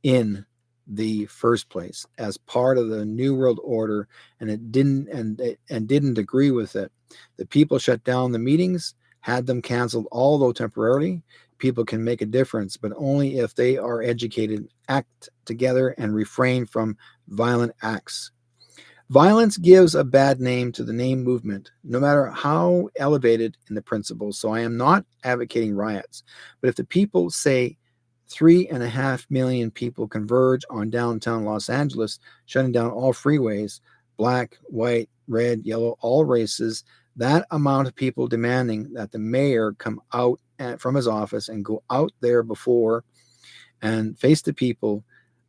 in the first place as part of the New World Order, and it didn't agree with it. The people shut down the meetings, had them canceled, although temporarily. People can make a difference, but only if they are educated, act together, and refrain from violent acts. Violence gives a bad name to the name movement, no matter how elevated in the principles. So I am not advocating riots. But if the people say 3.5 million people converge on downtown Los Angeles, shutting down all freeways, black, white, red, yellow, all races, that amount of people demanding that the mayor come out from his office and go out there before and face the people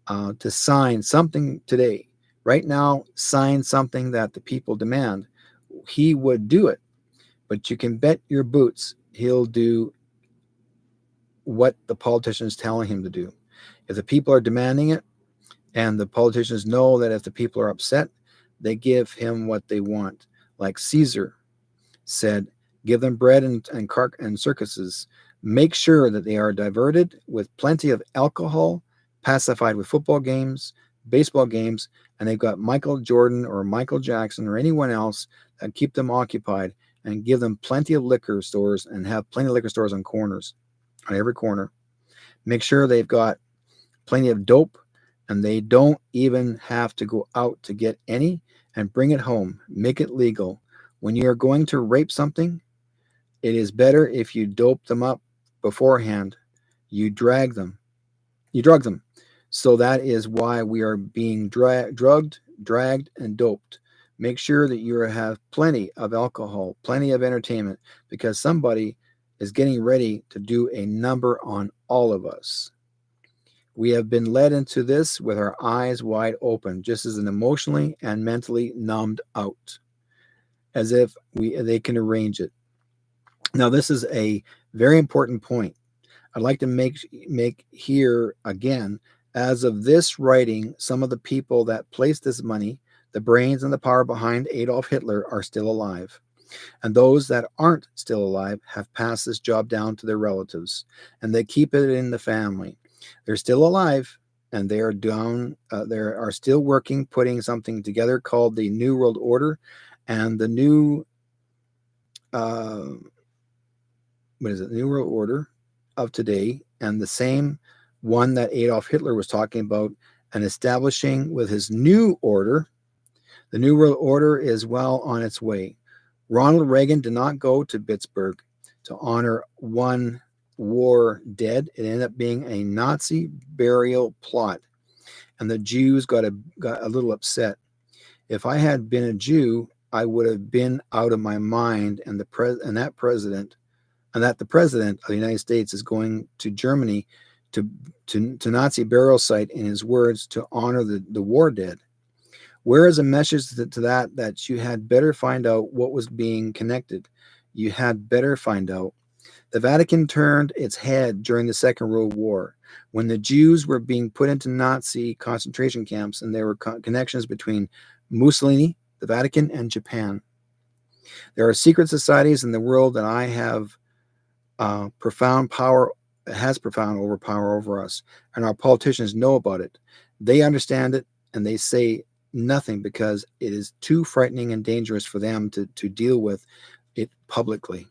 to sign something today. Right now, sign something that the people demand. He would do it, but you can bet your boots he'll do what the politician is telling him to do. If the people are demanding it, and the politicians know that if the people are upset, they give him what they want. Like Caesar said, give them bread and circuses. Make sure that they are diverted with plenty of alcohol, pacified with football games, baseball games, and they've got Michael Jordan or Michael Jackson or anyone else that keep them occupied, and give them plenty of liquor stores and have plenty of liquor stores on every corner. Make sure they've got plenty of dope, and they don't even have to go out to get any, and bring it home. Make it legal. When you are going to rape something, it is better if you dope them up beforehand. You drag them. You drug them. So that is why we are being drugged, dragged, and doped. Make sure that you have plenty of alcohol, plenty of entertainment, because somebody is getting ready to do a number on all of us. We have been led into this with our eyes wide open, just as an emotionally and mentally numbed out, as if they can arrange it. Now, this is a very important point. I'd like to make here again, as of this writing, some of the people that placed this money, the brains and the power behind Adolf Hitler, are still alive. And those that aren't still alive have passed this job down to their relatives, and they keep it in the family. They're still alive, and they are down. They are still working, putting something together called the New World Order, and the new what is it? New World Order of today, and the same one that Adolf Hitler was talking about and establishing with his new order. The New World Order is well on its way. Ronald Reagan did not go to Pittsburgh to honor one war dead. It ended up being a Nazi burial plot, and the Jews got a little upset. If I had been a Jew, I would have been out of my mind, and the president of the United States is going to Germany to Nazi burial site, in his words, to honor the war dead. Where is a message to that you had better find out what was being connected? You had better find out. The Vatican turned its head during the Second World War when the Jews were being put into Nazi concentration camps, and there were connections between Mussolini, the Vatican, and Japan. There are secret societies in the world that I have profound power has profound power over us, and our politicians know about it. They understand it, and they say nothing because it is too frightening and dangerous for them to deal with it publicly.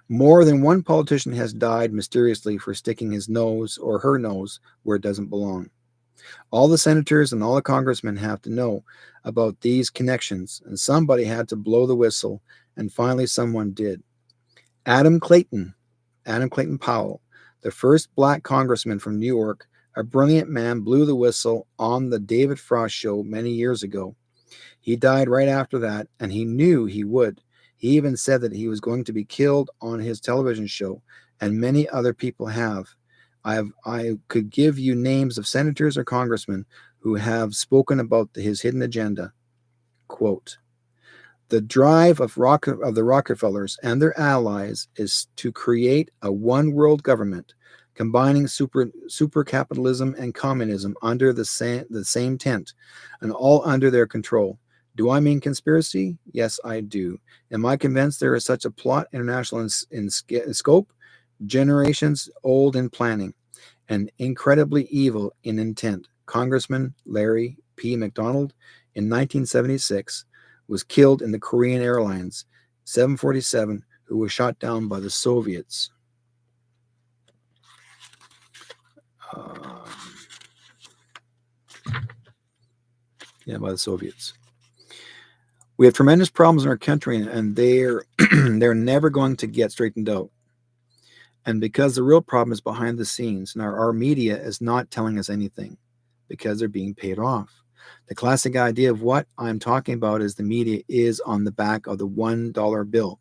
More than one politician has died mysteriously for sticking his nose or her nose where it doesn't belong. All the senators and all the congressmen have to know about these connections, and somebody had to blow the whistle, and finally someone did. Adam Clayton Powell, the first black congressman from New York, a brilliant man, blew the whistle on the David Frost show many years ago. He died right after that, and he knew he would. He even said that he was going to be killed on his television show, and many other people have. I could give you names of senators or congressmen who have spoken about his hidden agenda. Quote, the drive of the Rockefellers and their allies is to create a one world government, combining super capitalism and communism under the same tent, and all under their control. Do I mean conspiracy? Yes, I do. Am I convinced there is such a plot, international in scope, generations old in planning, and incredibly evil in intent? Congressman Larry P. McDonald in 1976 was killed in the Korean Airlines 747, who was shot down by the Soviets. By the Soviets. We have tremendous problems in our country, and they're never going to get straightened out. And because the real problem is behind the scenes, and our media is not telling us anything because they're being paid off. The classic idea of what I'm talking about is the media is on the back of the $1 bill.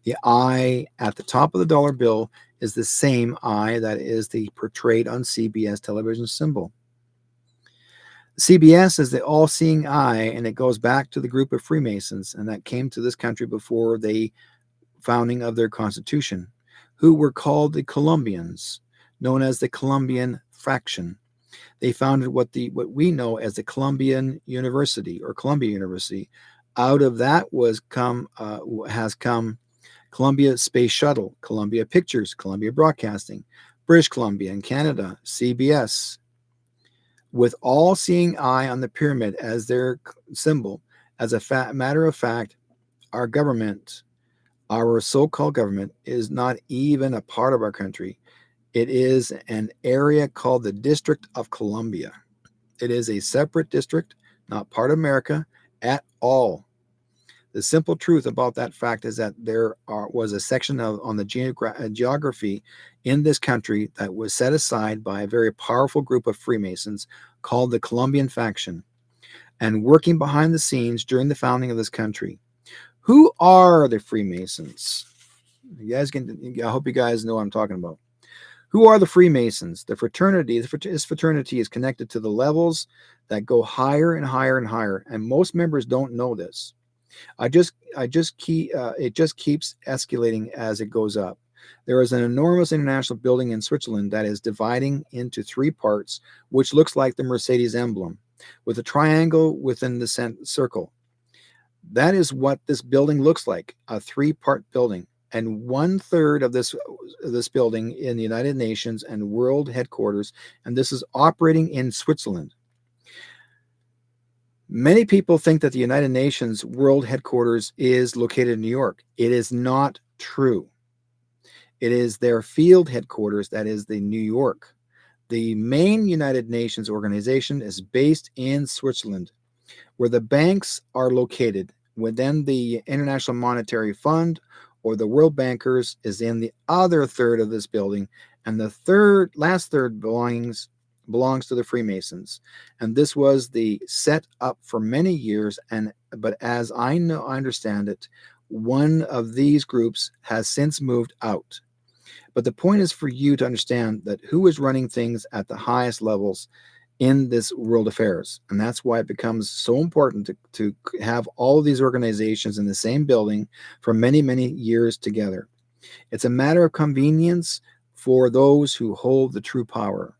The eye at the top of the dollar bill is the same eye that is the portrayed on CBS television symbol. CBS is the all-seeing eye, and it goes back to the group of Freemasons, and that came to this country before the founding of their constitution, who were called the Columbians, known as the Columbian faction. They founded what we know as the Columbia University. Out of that has come Columbia Space Shuttle, Columbia Pictures, Columbia Broadcasting, British Columbia in Canada, CBS, with all-seeing eye on the pyramid as their symbol. As a matter of fact, our government, our so-called government, is not even a part of our country. It is an area called the District of Columbia. It is a separate district, not part of America at all. The simple truth about that fact is that there was a section on the geography in this country that was set aside by a very powerful group of Freemasons called the Columbian faction, and working behind the scenes during the founding of this country. Who are the Freemasons? I hope you guys know what I'm talking about. Who are the Freemasons? This fraternity is connected to the levels that go higher and higher and higher, and most members don't know this. It just keeps escalating as it goes up. There is an enormous international building in Switzerland that is dividing into three parts, which looks like the Mercedes emblem, with a triangle within the circle. That is what this building looks like, a three-part building. And 1/3 of this building in the United Nations and world headquarters, and this is operating in Switzerland. Many people think that the United Nations world headquarters is located in New York. It is not true. It is their field headquarters that is the New York. The main United Nations organization is based in Switzerland, where the banks are located. Within the International Monetary Fund or the World Bankers is in the other third of this building, and the last third belongs to the Freemasons. And this was the set up for many years, but as I understand it, one of these groups has since moved out. But the point is for you to understand that who is running things at the highest levels in this world affairs. And that's why it becomes so important to have all of these organizations in the same building for many, many years together. It's a matter of convenience for those who hold the true power.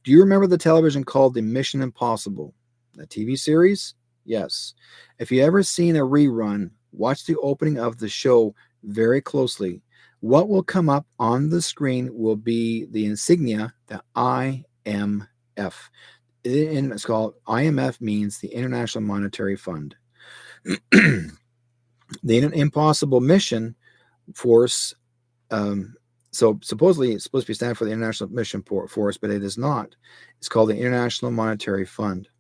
Do you remember the television called The Mission Impossible? The TV series? Yes. If you ever seen a rerun, watch the opening of the show very closely. What will come up on the screen will be the insignia, the IMF. It's called IMF, means the International Monetary Fund. The Impossible Mission Force, so supposedly it's supposed to be stand for the International Mission Force, but it is not. It's called the International Monetary Fund.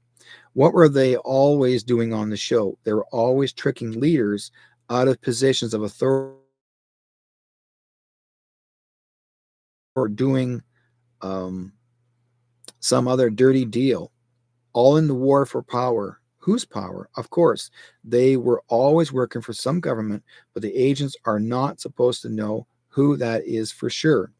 What were they always doing on the show? They were always tricking leaders out of positions of authority or doing some other dirty deal, all in the war for power. Whose power? Of course, they were always working for some government, but the agents are not supposed to know who that is for sure.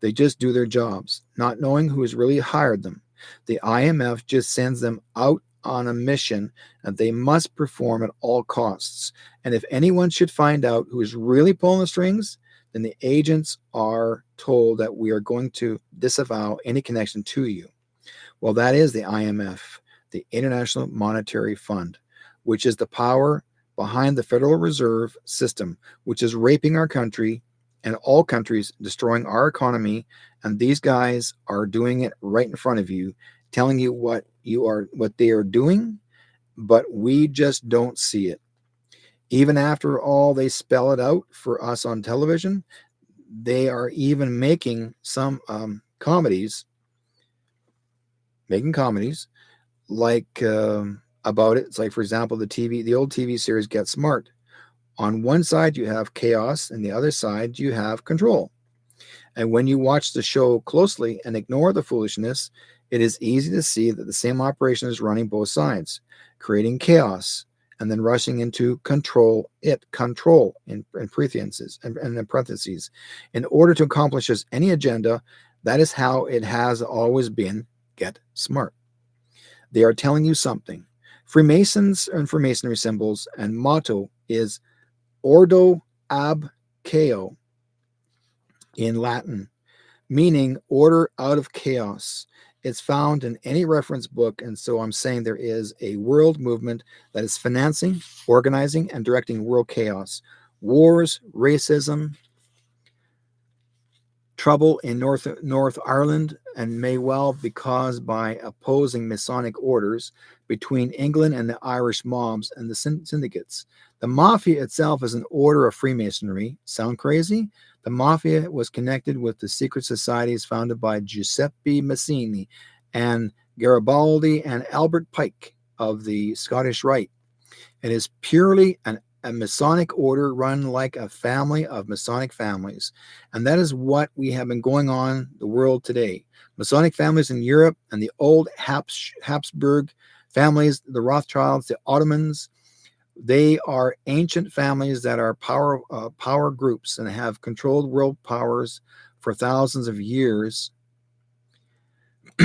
They just do their jobs, not knowing who has really hired them. The IMF just sends them out on a mission and they must perform at all costs. And if anyone should find out who is really pulling the strings, then the agents are told that we are going to disavow any connection to you. Well, that is the IMF, the International Monetary Fund, which is the power behind the Federal Reserve System, which is raping our country and all countries, destroying our economy. And these guys are doing it right in front of you, telling you what they are doing, but we just don't see it. Even after all they spell it out for us on television, they are even making some comedies like about it. It's like, for example, the old TV series Get Smart. On one side you have chaos, and the other side you have control. And when you watch the show closely and ignore the foolishness, it is easy to see that the same operation is running both sides, creating chaos and then rushing into control in parentheses, in order to accomplish any agenda. That is how it has always been. Get smart. They are telling you something. Freemasons and Freemasonry symbols and motto is Ordo ab chaos in Latin, meaning order out of chaos. It's found in any reference book, and so I'm saying there is a world movement that is financing, organizing, and directing world chaos. Wars, racism, trouble in North Ireland, and may well be caused by opposing Masonic orders between England and the Irish mobs and the syndicates. The Mafia itself is an order of Freemasonry. Sound crazy? The Mafia was connected with the secret societies founded by Giuseppe Mazzini and Garibaldi and Albert Pike of the Scottish Rite. It is purely a Masonic order run like a family of Masonic families. And that is what we have been going on the world today. Masonic families in Europe and the old Habsburg families, the Rothschilds, the Ottomans, they are ancient families that are power groups and have controlled world powers for thousands of years.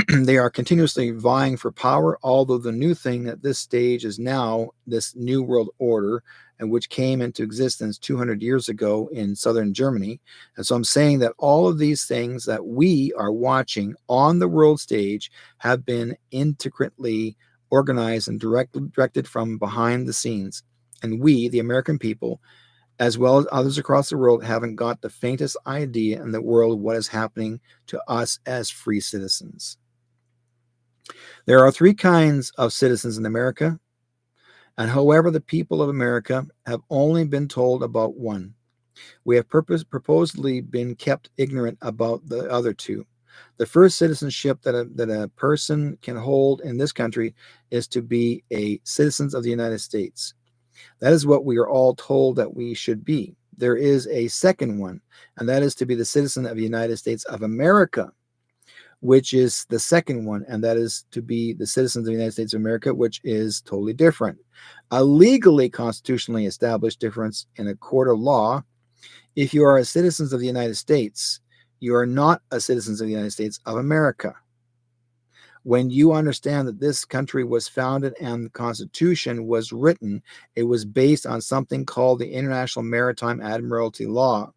They are continuously vying for power, although the new thing at this stage is now this new world order, and which came into existence 200 years ago in southern Germany. And so I'm saying that all of these things that we are watching on the world stage have been intricately organized and directed from behind the scenes. And we, the American people, as well as others across the world, haven't got the faintest idea in the world what is happening to us as free citizens. There are three kinds of citizens in America, and however, the people of America have only been told about one. We have purposely been kept ignorant about the other two. The first citizenship that a person can hold in this country is to be a citizen of the United States. That is what we are all told that we should be. There is a second one, and that is to be the citizen of the United States of America, which is the second one, and that is to be the citizens of the United States of America, which is totally different. A legally, constitutionally established difference in a court of law. If you are a citizen of the United States, you are not a citizen of the United States of America. When you understand that this country was founded and the Constitution was written, it was based on something called the International Maritime Admiralty Law.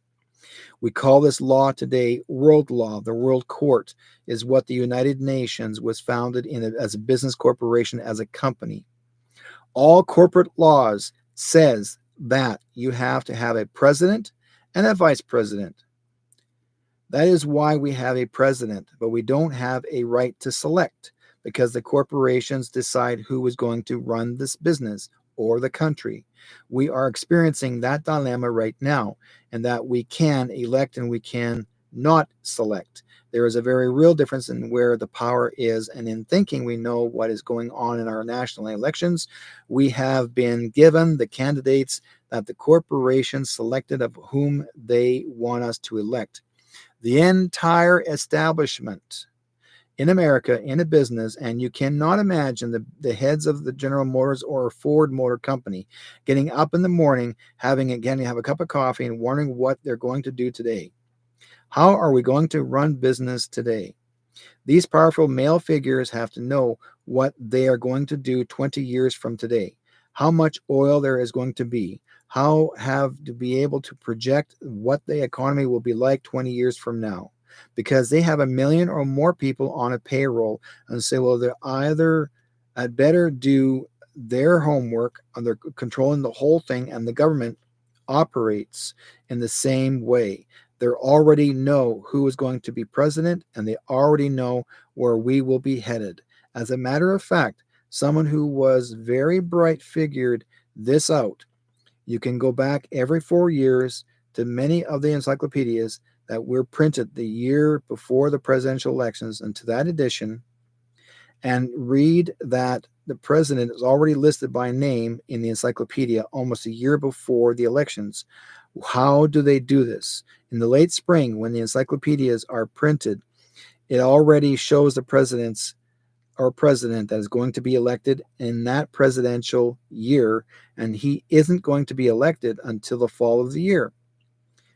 We call this law today world law. The world court is what the United Nations was founded in as a business corporation, as a company. All corporate laws says that you have to have a president and a vice president. That is why we have a president, but we don't have a right to select, because the corporations decide who is going to run this business or the country. We are experiencing that dilemma right now, and that we can elect and we can not select. There is a very real difference in where the power is, and in thinking we know what is going on in our national elections. We have been given the candidates that the corporations selected of whom they want us to elect. The entire establishment in America in a business, and you cannot imagine the heads of the General Motors or Ford Motor Company getting up in the morning, have a cup of coffee and wondering what they're going to do today. How are we going to run business today? These powerful male figures have to know what they are going to do 20 years from today, how much oil there is going to be, how have to be able to project what the economy will be like 20 years from now, because they have a million or more people on a payroll and say, well, they're either I'd better do their homework and they're controlling the whole thing, and the government operates in the same way. They already know who is going to be president, and they already know where we will be headed. As a matter of fact, someone who was very bright figured this out. You can go back every 4 years to many of the encyclopedias that were printed the year before the presidential elections, and to that edition, and read that the president is already listed by name in the encyclopedia almost a year before the elections. How do they do this? In the late spring, when the encyclopedias are printed, it already shows the president that is going to be elected in that presidential year, and he isn't going to be elected until the fall of the year.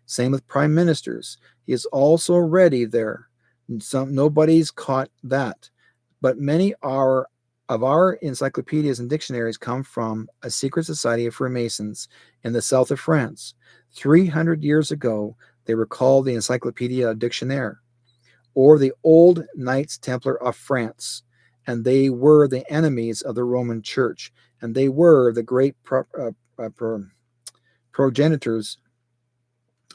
Same with prime ministers. He is also already there. Nobody's caught that. But many of our encyclopedias and dictionaries come from a secret society of Freemasons in the south of France. 300 years ago, they were called the Encyclopedia Dictionnaire, or the Old Knights Templar of France. And they were the enemies of the Roman Church. And they were the great progenitors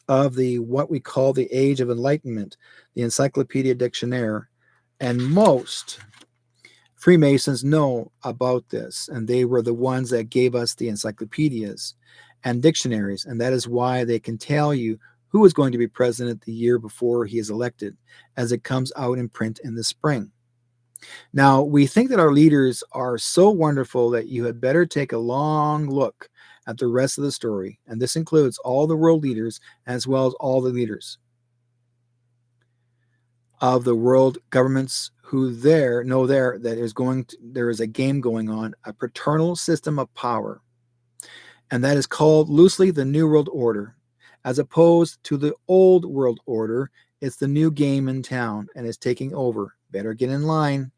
of what we call the Age of Enlightenment, the Encyclopedia Dictionnaire. And most Freemasons know about this, and they were the ones that gave us the encyclopedias and dictionaries, and that is why they can tell you who is going to be president the year before he is elected, as it comes out in print in the spring. Now, we think that our leaders are so wonderful that you had better take a long look at the rest of the story, and this includes all the world leaders as well as all the leaders of the world governments who there is a game going on, a paternal system of power, and that is called loosely the New World Order, as opposed to the Old World Order. It's the new game in town, and it's taking over. Better get in line.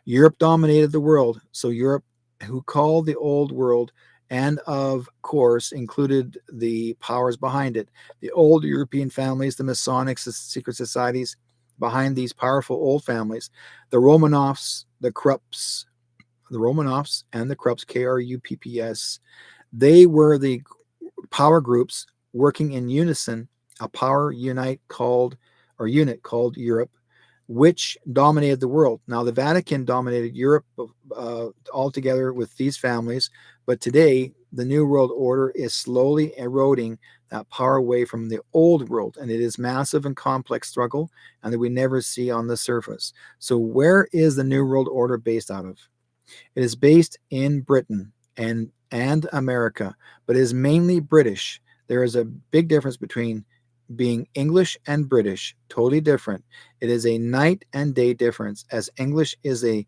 Europe dominated the world, so Europe, who called the Old World, and of course included the powers behind it, the old European families, the Masonic secret societies behind these powerful old families, the Romanovs, the Krupps, Krupps, they were the power groups working in unison, a power unit called Europe, which dominated the world. Now, the Vatican dominated Europe altogether with these families, but today the New World Order is slowly eroding that power away from the old world, and it is massive and complex struggle, and that we never see on the surface. So where is the New World Order based out of? It is based in Britain and America, but it is mainly British. There is a big difference between being English and British, totally different. It is a night and day difference, as English is a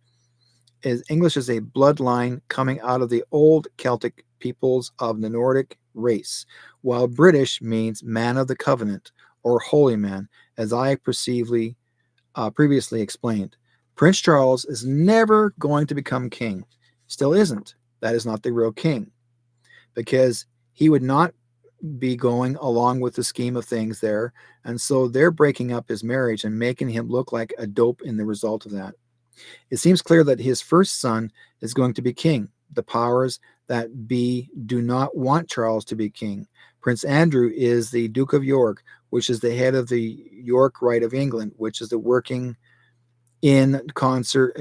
bloodline coming out of the old Celtic peoples of the Nordic race, while British means man of the covenant or holy man, as I previously explained. Prince Charles is never going to become king. Still isn't. That is not the real king, because he would not be going along with the scheme of things there, and so they're breaking up his marriage and making him look like a dope in the result of that. It seems clear that his first son is going to be king. The powers that be do not want Charles to be king. Prince Andrew is the Duke of York, which is the head of the York Rite of England, which is the working in concert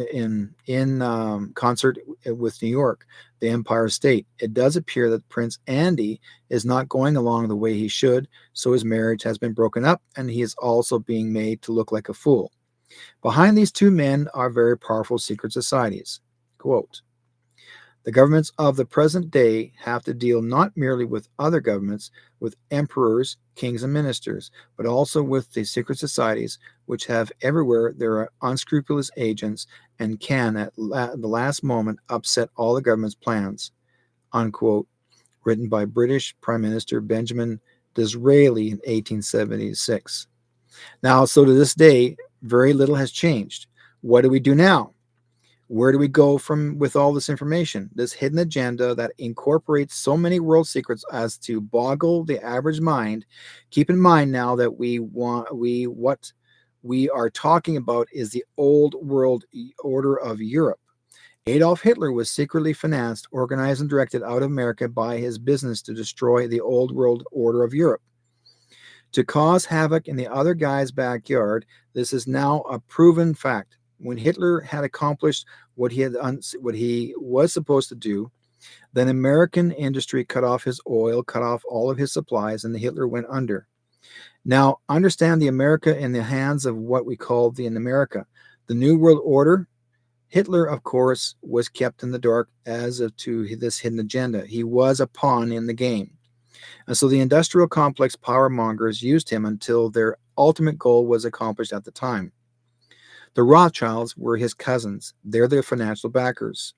with New York, the Empire State. It does appear that Prince Andy is not going along the way he should, so his marriage has been broken up, and he is also being made to look like a fool. Behind these two men are very powerful secret societies. Quote, The governments of the present day have to deal not merely with other governments, with emperors, kings, and ministers, but also with the secret societies, which have everywhere their unscrupulous agents and can, at the last moment, upset all the government's plans. Unquote. Written by British Prime Minister Benjamin Disraeli in 1876. Now, so to this day, very little has changed. What do we do now? Where do we go from with all this information? This hidden agenda that incorporates so many world secrets as to boggle the average mind. Keep in mind now that what we are talking about is the old world order of Europe. Adolf Hitler was secretly financed, organized, and directed out of America by his business to destroy the old world order of Europe. To cause havoc in the other guy's backyard, this is now a proven fact. When Hitler had accomplished what he was supposed to do, then American industry cut off his oil, cut off all of his supplies, and the Hitler went under. Now, understand the America in the hands of what we call the America. The New World Order, Hitler, of course, was kept in the dark as to this hidden agenda. He was a pawn in the game. And so the industrial complex power mongers used him until their ultimate goal was accomplished at the time. The Rothschilds were his cousins. They're their financial backers.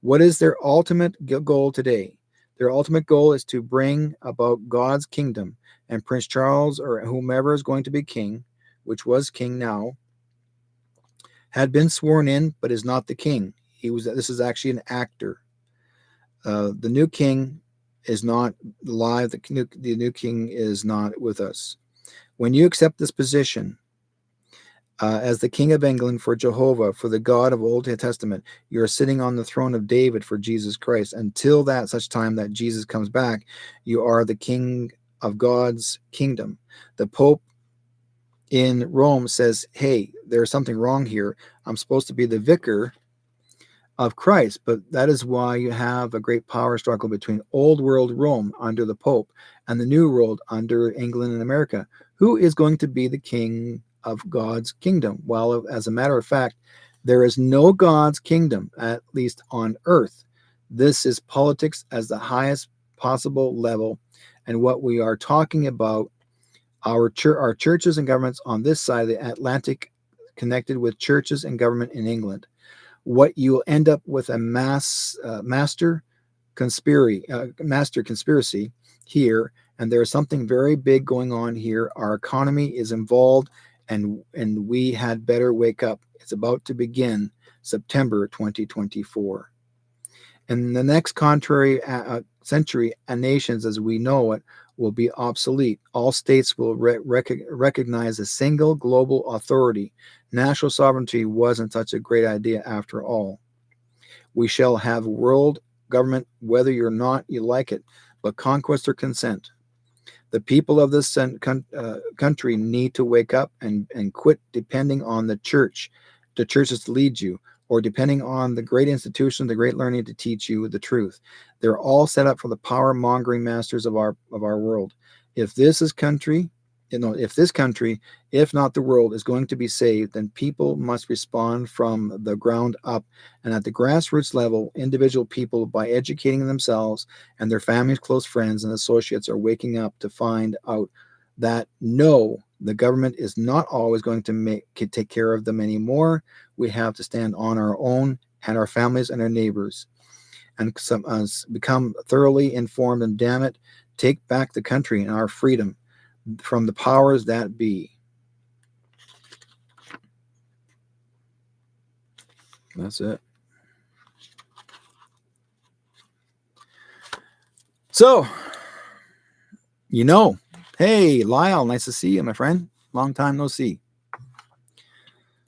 What is their ultimate goal today? Their ultimate goal is to bring about God's kingdom. And Prince Charles, or whomever is going to be king, which was king now, had been sworn in, but is not the king. This is actually an actor. The new king is not alive. The new king is not with us. When you accept this position, as the King of England for Jehovah, for the God of Old Testament, you are sitting on the throne of David for Jesus Christ. Until that such time that Jesus comes back, you are the king of God's kingdom. The Pope in Rome says, hey, there's something wrong here. I'm supposed to be the vicar of Christ, but that is why you have a great power struggle between old world Rome under the Pope and the new world under England and America. Who is going to be the king of God's kingdom? Well, as a matter of fact, there is no God's kingdom, at least on earth. This is politics as the highest possible level. And what we are talking about, our churches and governments on this side of the Atlantic connected with churches and government in England. What you'll end up with a master conspiracy here, and there's something very big going on here. Our economy is involved, and we had better wake up. It's about to begin September 2024. In the next century, nations as we know it will be obsolete. All states will recognize a single global authority. National sovereignty wasn't such a great idea after all. We shall have world government whether you like it, but conquest or consent. The people of this country need to wake up and quit depending on the churches to lead you, or depending on the great institution, the great learning to teach you the truth. They're all set up for the power mongering masters of our world. If this country, if not the world, is going to be saved, then people must respond from the ground up and at the grassroots level. Individual people, by educating themselves and their families, close friends, and associates, are waking up to find out that no, the government is not always going to take care of them anymore. We have to stand on our own and our families and our neighbors, and become thoroughly informed, and damn it, take back the country and our freedom from the powers that be. That's it. So, hey, Lyle, nice to see you, my friend. Long time no see.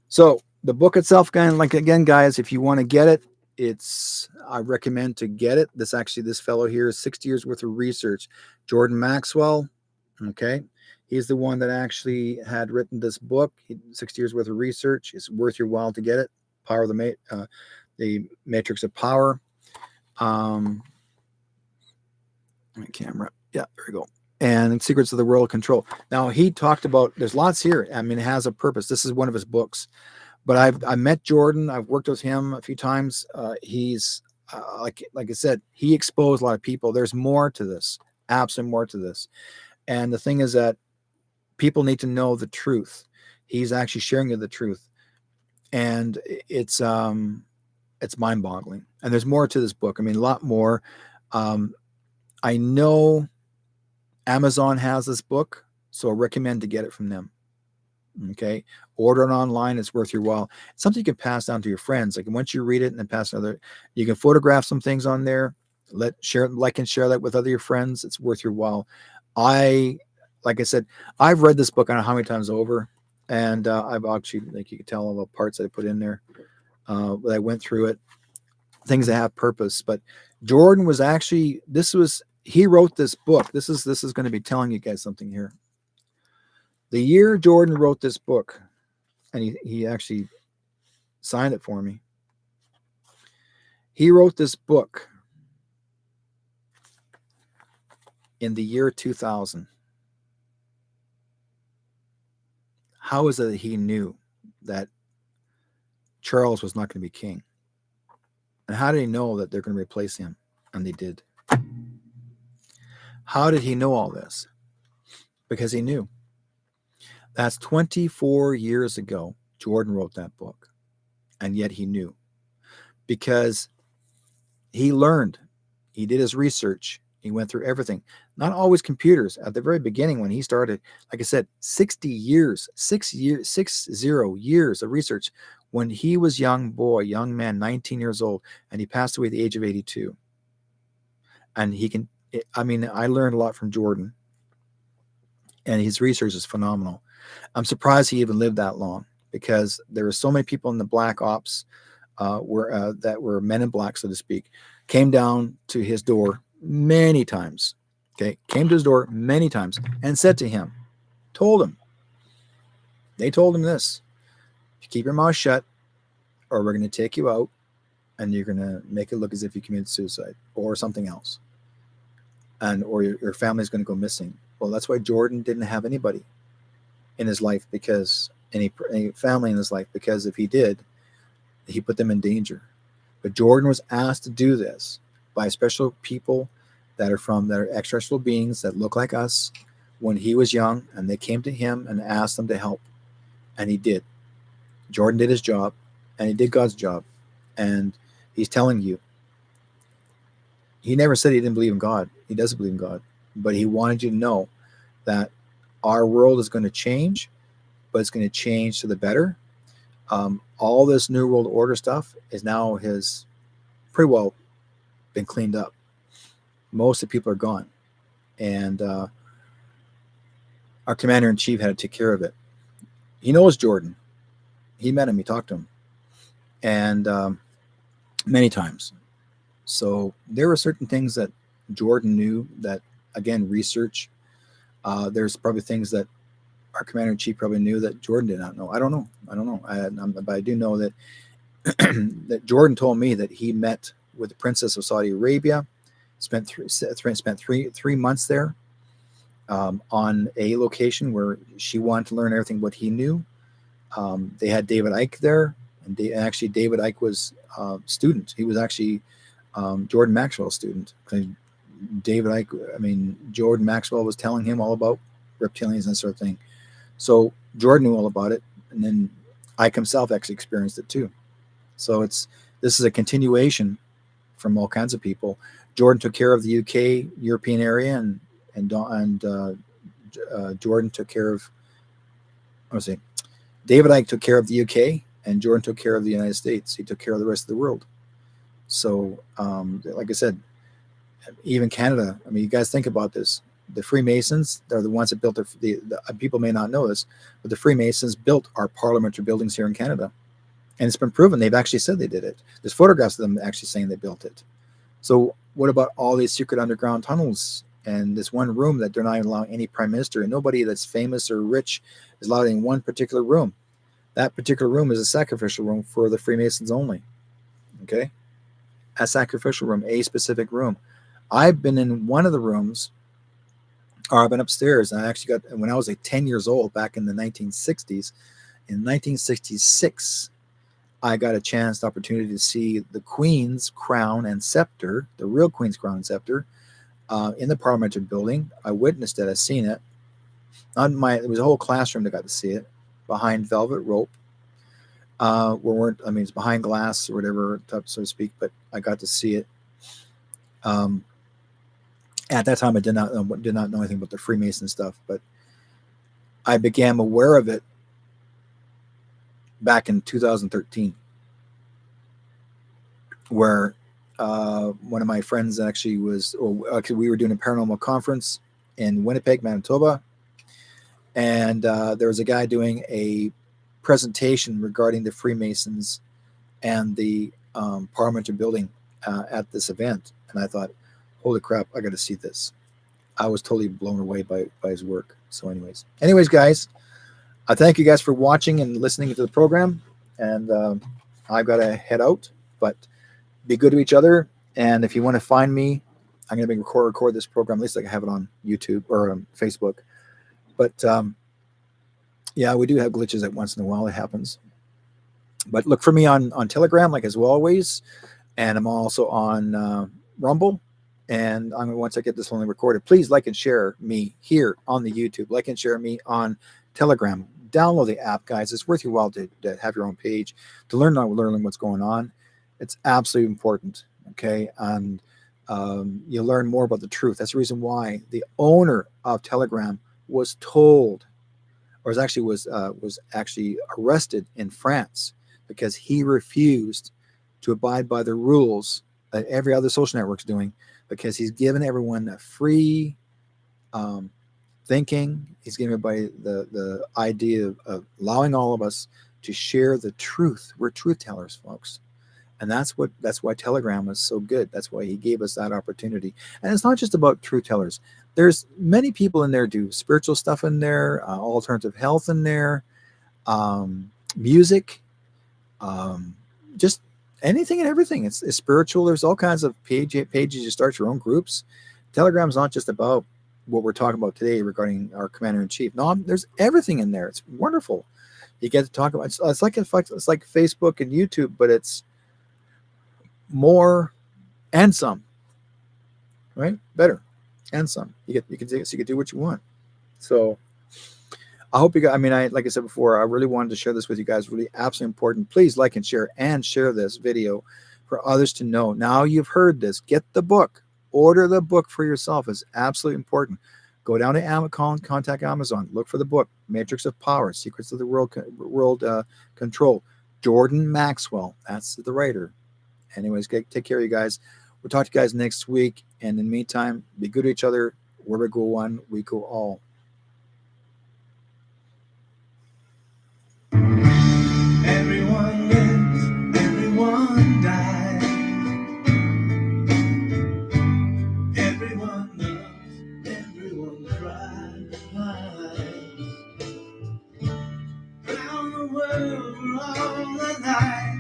So, the book itself, again, guys, if you want to get it, I recommend to get it. This fellow here is 60 years worth of research. Jordan Maxwell, okay? He's the one that actually had written this book. 60 years worth of research. It's worth your while to get it. Power of the Matrix of Power. My camera. Yeah, there we go. And Secrets of the World Control. Now, he talked about, there's lots here. I mean, it has a purpose. This is one of his books. But I met Jordan. I've worked with him a few times. He's like I said, he exposed a lot of people. There's more to this, absolutely more to this. And the thing is that people need to know the truth. He's actually sharing you the truth, and it's mind-boggling. And there's more to this book. I mean, a lot more. I know Amazon has this book, so I recommend to get it from them. Okay, order it online. It's worth your while. It's something you can pass down to your friends. Like once you read it and then pass another, you can photograph some things on there. Share and share that with other your friends. It's worth your while. Like I said, I've read this book I don't know how many times over, and I've actually, like you can tell all the parts that I put in there. I went through it, things that have purpose. But Jordan was actually, he wrote this book. This is going to be telling you guys something here. The year Jordan wrote this book, and he actually signed it for me. He wrote this book in the year 2000. How is it that he knew that Charles was not going to be king? And how did he know that they're going to replace him? And they did. How did he know all this? Because he knew. That's 24 years ago, Jordan wrote that book. And yet he knew. Because he learned. He did his research. He went through everything. Not always computers. At the very beginning when he started, like I said, 60 years of research. When he was young man, 19 years old, and he passed away at the age of 82. And I learned a lot from Jordan. And his research is phenomenal. I'm surprised he even lived that long, because there were so many people in the black ops that were men in black, so to speak, came down to his door many times. Okay, came to his door many times and said to him, they told him this: keep your mouth shut, or we're going to take you out, and you're going to make it look as if you committed suicide or something else, or your family's going to go missing. Well, that's why Jordan didn't have anybody in his life, because any family in his life, because if he did, he put them in danger. But Jordan was asked to do this by special people that are extraterrestrial beings that look like us, when he was young, and they came to him and asked him to help, and he did. Jordan did his job, and he did God's job. And he's telling you, he never said he didn't believe in God. He doesn't believe in God, but he wanted you to know that our world is going to change, but it's going to change to the better. All this New World Order stuff is now has pretty well been cleaned up. Most of the people are gone, and our commander-in-chief had to take care of it. He knows Jordan. He met him. He talked to him, and many times. So there were certain things that Jordan knew that, again, research. There's probably things that our commander-in-chief probably knew that Jordan did not know. I don't know. But I do know that that Jordan told me that he met with the Princess of Saudi Arabia, spent three months there on a location where she wanted to learn everything what he knew. They had David Icke there, and actually David Icke was a student. He was actually Jordan Maxwell's student. Jordan Maxwell was telling him all about reptilians and that sort of thing. So Jordan knew all about it, and then Icke himself actually experienced it too. So this is a continuation from all kinds of people. Jordan took care of the UK, European area, and Jordan took care of, David Icke took care of the UK, and Jordan took care of the United States. He took care of the rest of the world. So, like I said, even Canada, you guys think about this. The Freemasons, they're the ones that built the people may not know this, but the Freemasons built our parliamentary buildings here in Canada. And it's been proven. They've actually said they did it. There's photographs of them actually saying they built it. So what about all these secret underground tunnels and this one room that they're not even allowing any prime minister and nobody that's famous or rich is allowed in one particular room? That particular room is a sacrificial room for the Freemasons only. Okay? A sacrificial room, a specific room. I've been in one of the rooms, or I've been upstairs, and I actually got, when I was like 10 years old back in the 1960s, in 1966, I got a chance, opportunity to see the Queen's crown and scepter, the real Queen's crown and scepter, in the Parliamentary building. I witnessed it. I seen it. It was a whole classroom that got to see it behind velvet rope. It's behind glass or whatever, so to speak. But I got to see it. At that time, I did not know anything about the Freemason stuff, but I became aware of it back in 2013, where one of my friends actually we were doing a paranormal conference in Winnipeg, Manitoba, and there was a guy doing a presentation regarding the Freemasons and the Parliamentary building at this event, and I thought, holy crap, I got to see this. I was totally blown away by his work. So anyways, guys, I thank you guys for watching and listening to the program, and I've got to head out, but be good to each other. And if you want to find me, I'm going to record this program, at least I have it on YouTube or Facebook. But yeah, we do have glitches at once in a while. It happens. But look for me on Telegram, like as always. And I'm also on Rumble. And once I get this one recorded, please like and share me here on the YouTube. Like and share me on Telegram. Download the app, guys. It's worth your while to have your own page, to learn what's going on. It's absolutely important, okay? And you learn more about the truth. That's the reason why the owner of Telegram was told, or was actually arrested in France, because he refused to abide by the rules that every other social network's doing, because he's given everyone a free thinking. He's giving everybody the idea of allowing all of us to share the truth. We're truth tellers, folks. And that's why Telegram is so good. That's why he gave us that opportunity. And it's not just about truth tellers. There's many people in there do spiritual stuff in there, alternative health in there, music, just anything and everything. It's spiritual. There's all kinds of pages. You start your own groups. Telegram's not just about what we're talking about today regarding our commander-in-chief. No, there's everything in there. It's wonderful. You get to talk about it's like Facebook and YouTube, but it's more and some, right? Better and some. You can do what you want. So I hope you guys, like I said before, I really wanted to share this with you guys. Really absolutely important. Please like and share this video for others to know. Now you've heard this. Get the book. Order the book for yourself. It's absolutely important. Go down to Amazon, contact Amazon. Look for the book, Matrix of Power, Secrets of the World Control. Jordan Maxwell. That's the writer. Anyways, take care of you guys. We'll talk to you guys next week. And in the meantime, be good to each other. Where we go one, we go all. Everyone lives, everyone dies. Everyone loves, everyone cries. Round the world we're all alive.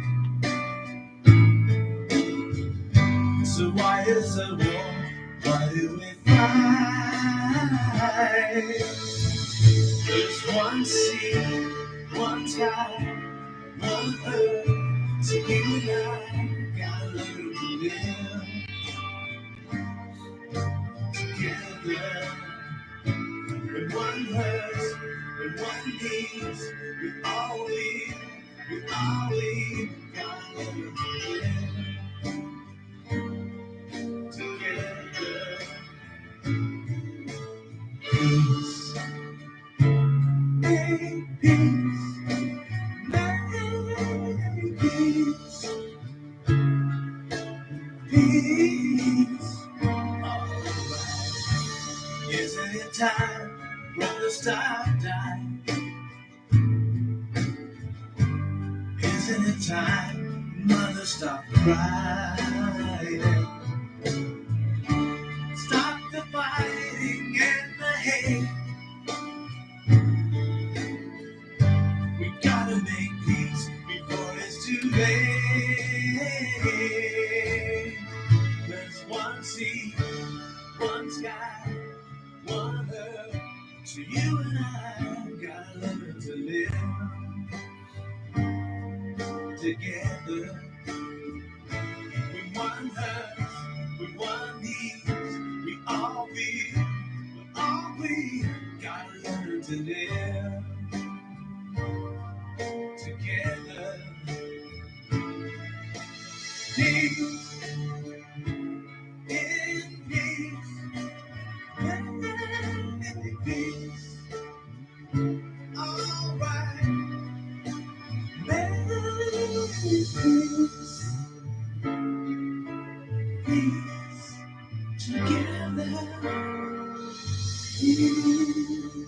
So why is there war? Why do we fight? There's one sea, one sky, one earth. So you and I gotta learn to live together. When one hurts, when one needs, we all gotta learn to live together. Peace, make peace, make peace, peace. Alright. Isn't it time to stop dying? Isn't it time, mother, stop crying? Stop the fighting and the hate. We gotta make peace before it's too late. There's one sea, one sky, one earth. So you and I gotta learn to live together. With one heart, with one need, we all we gotta learn to live together. Peace in peace, in peace. All right, peace, peace together. Peace.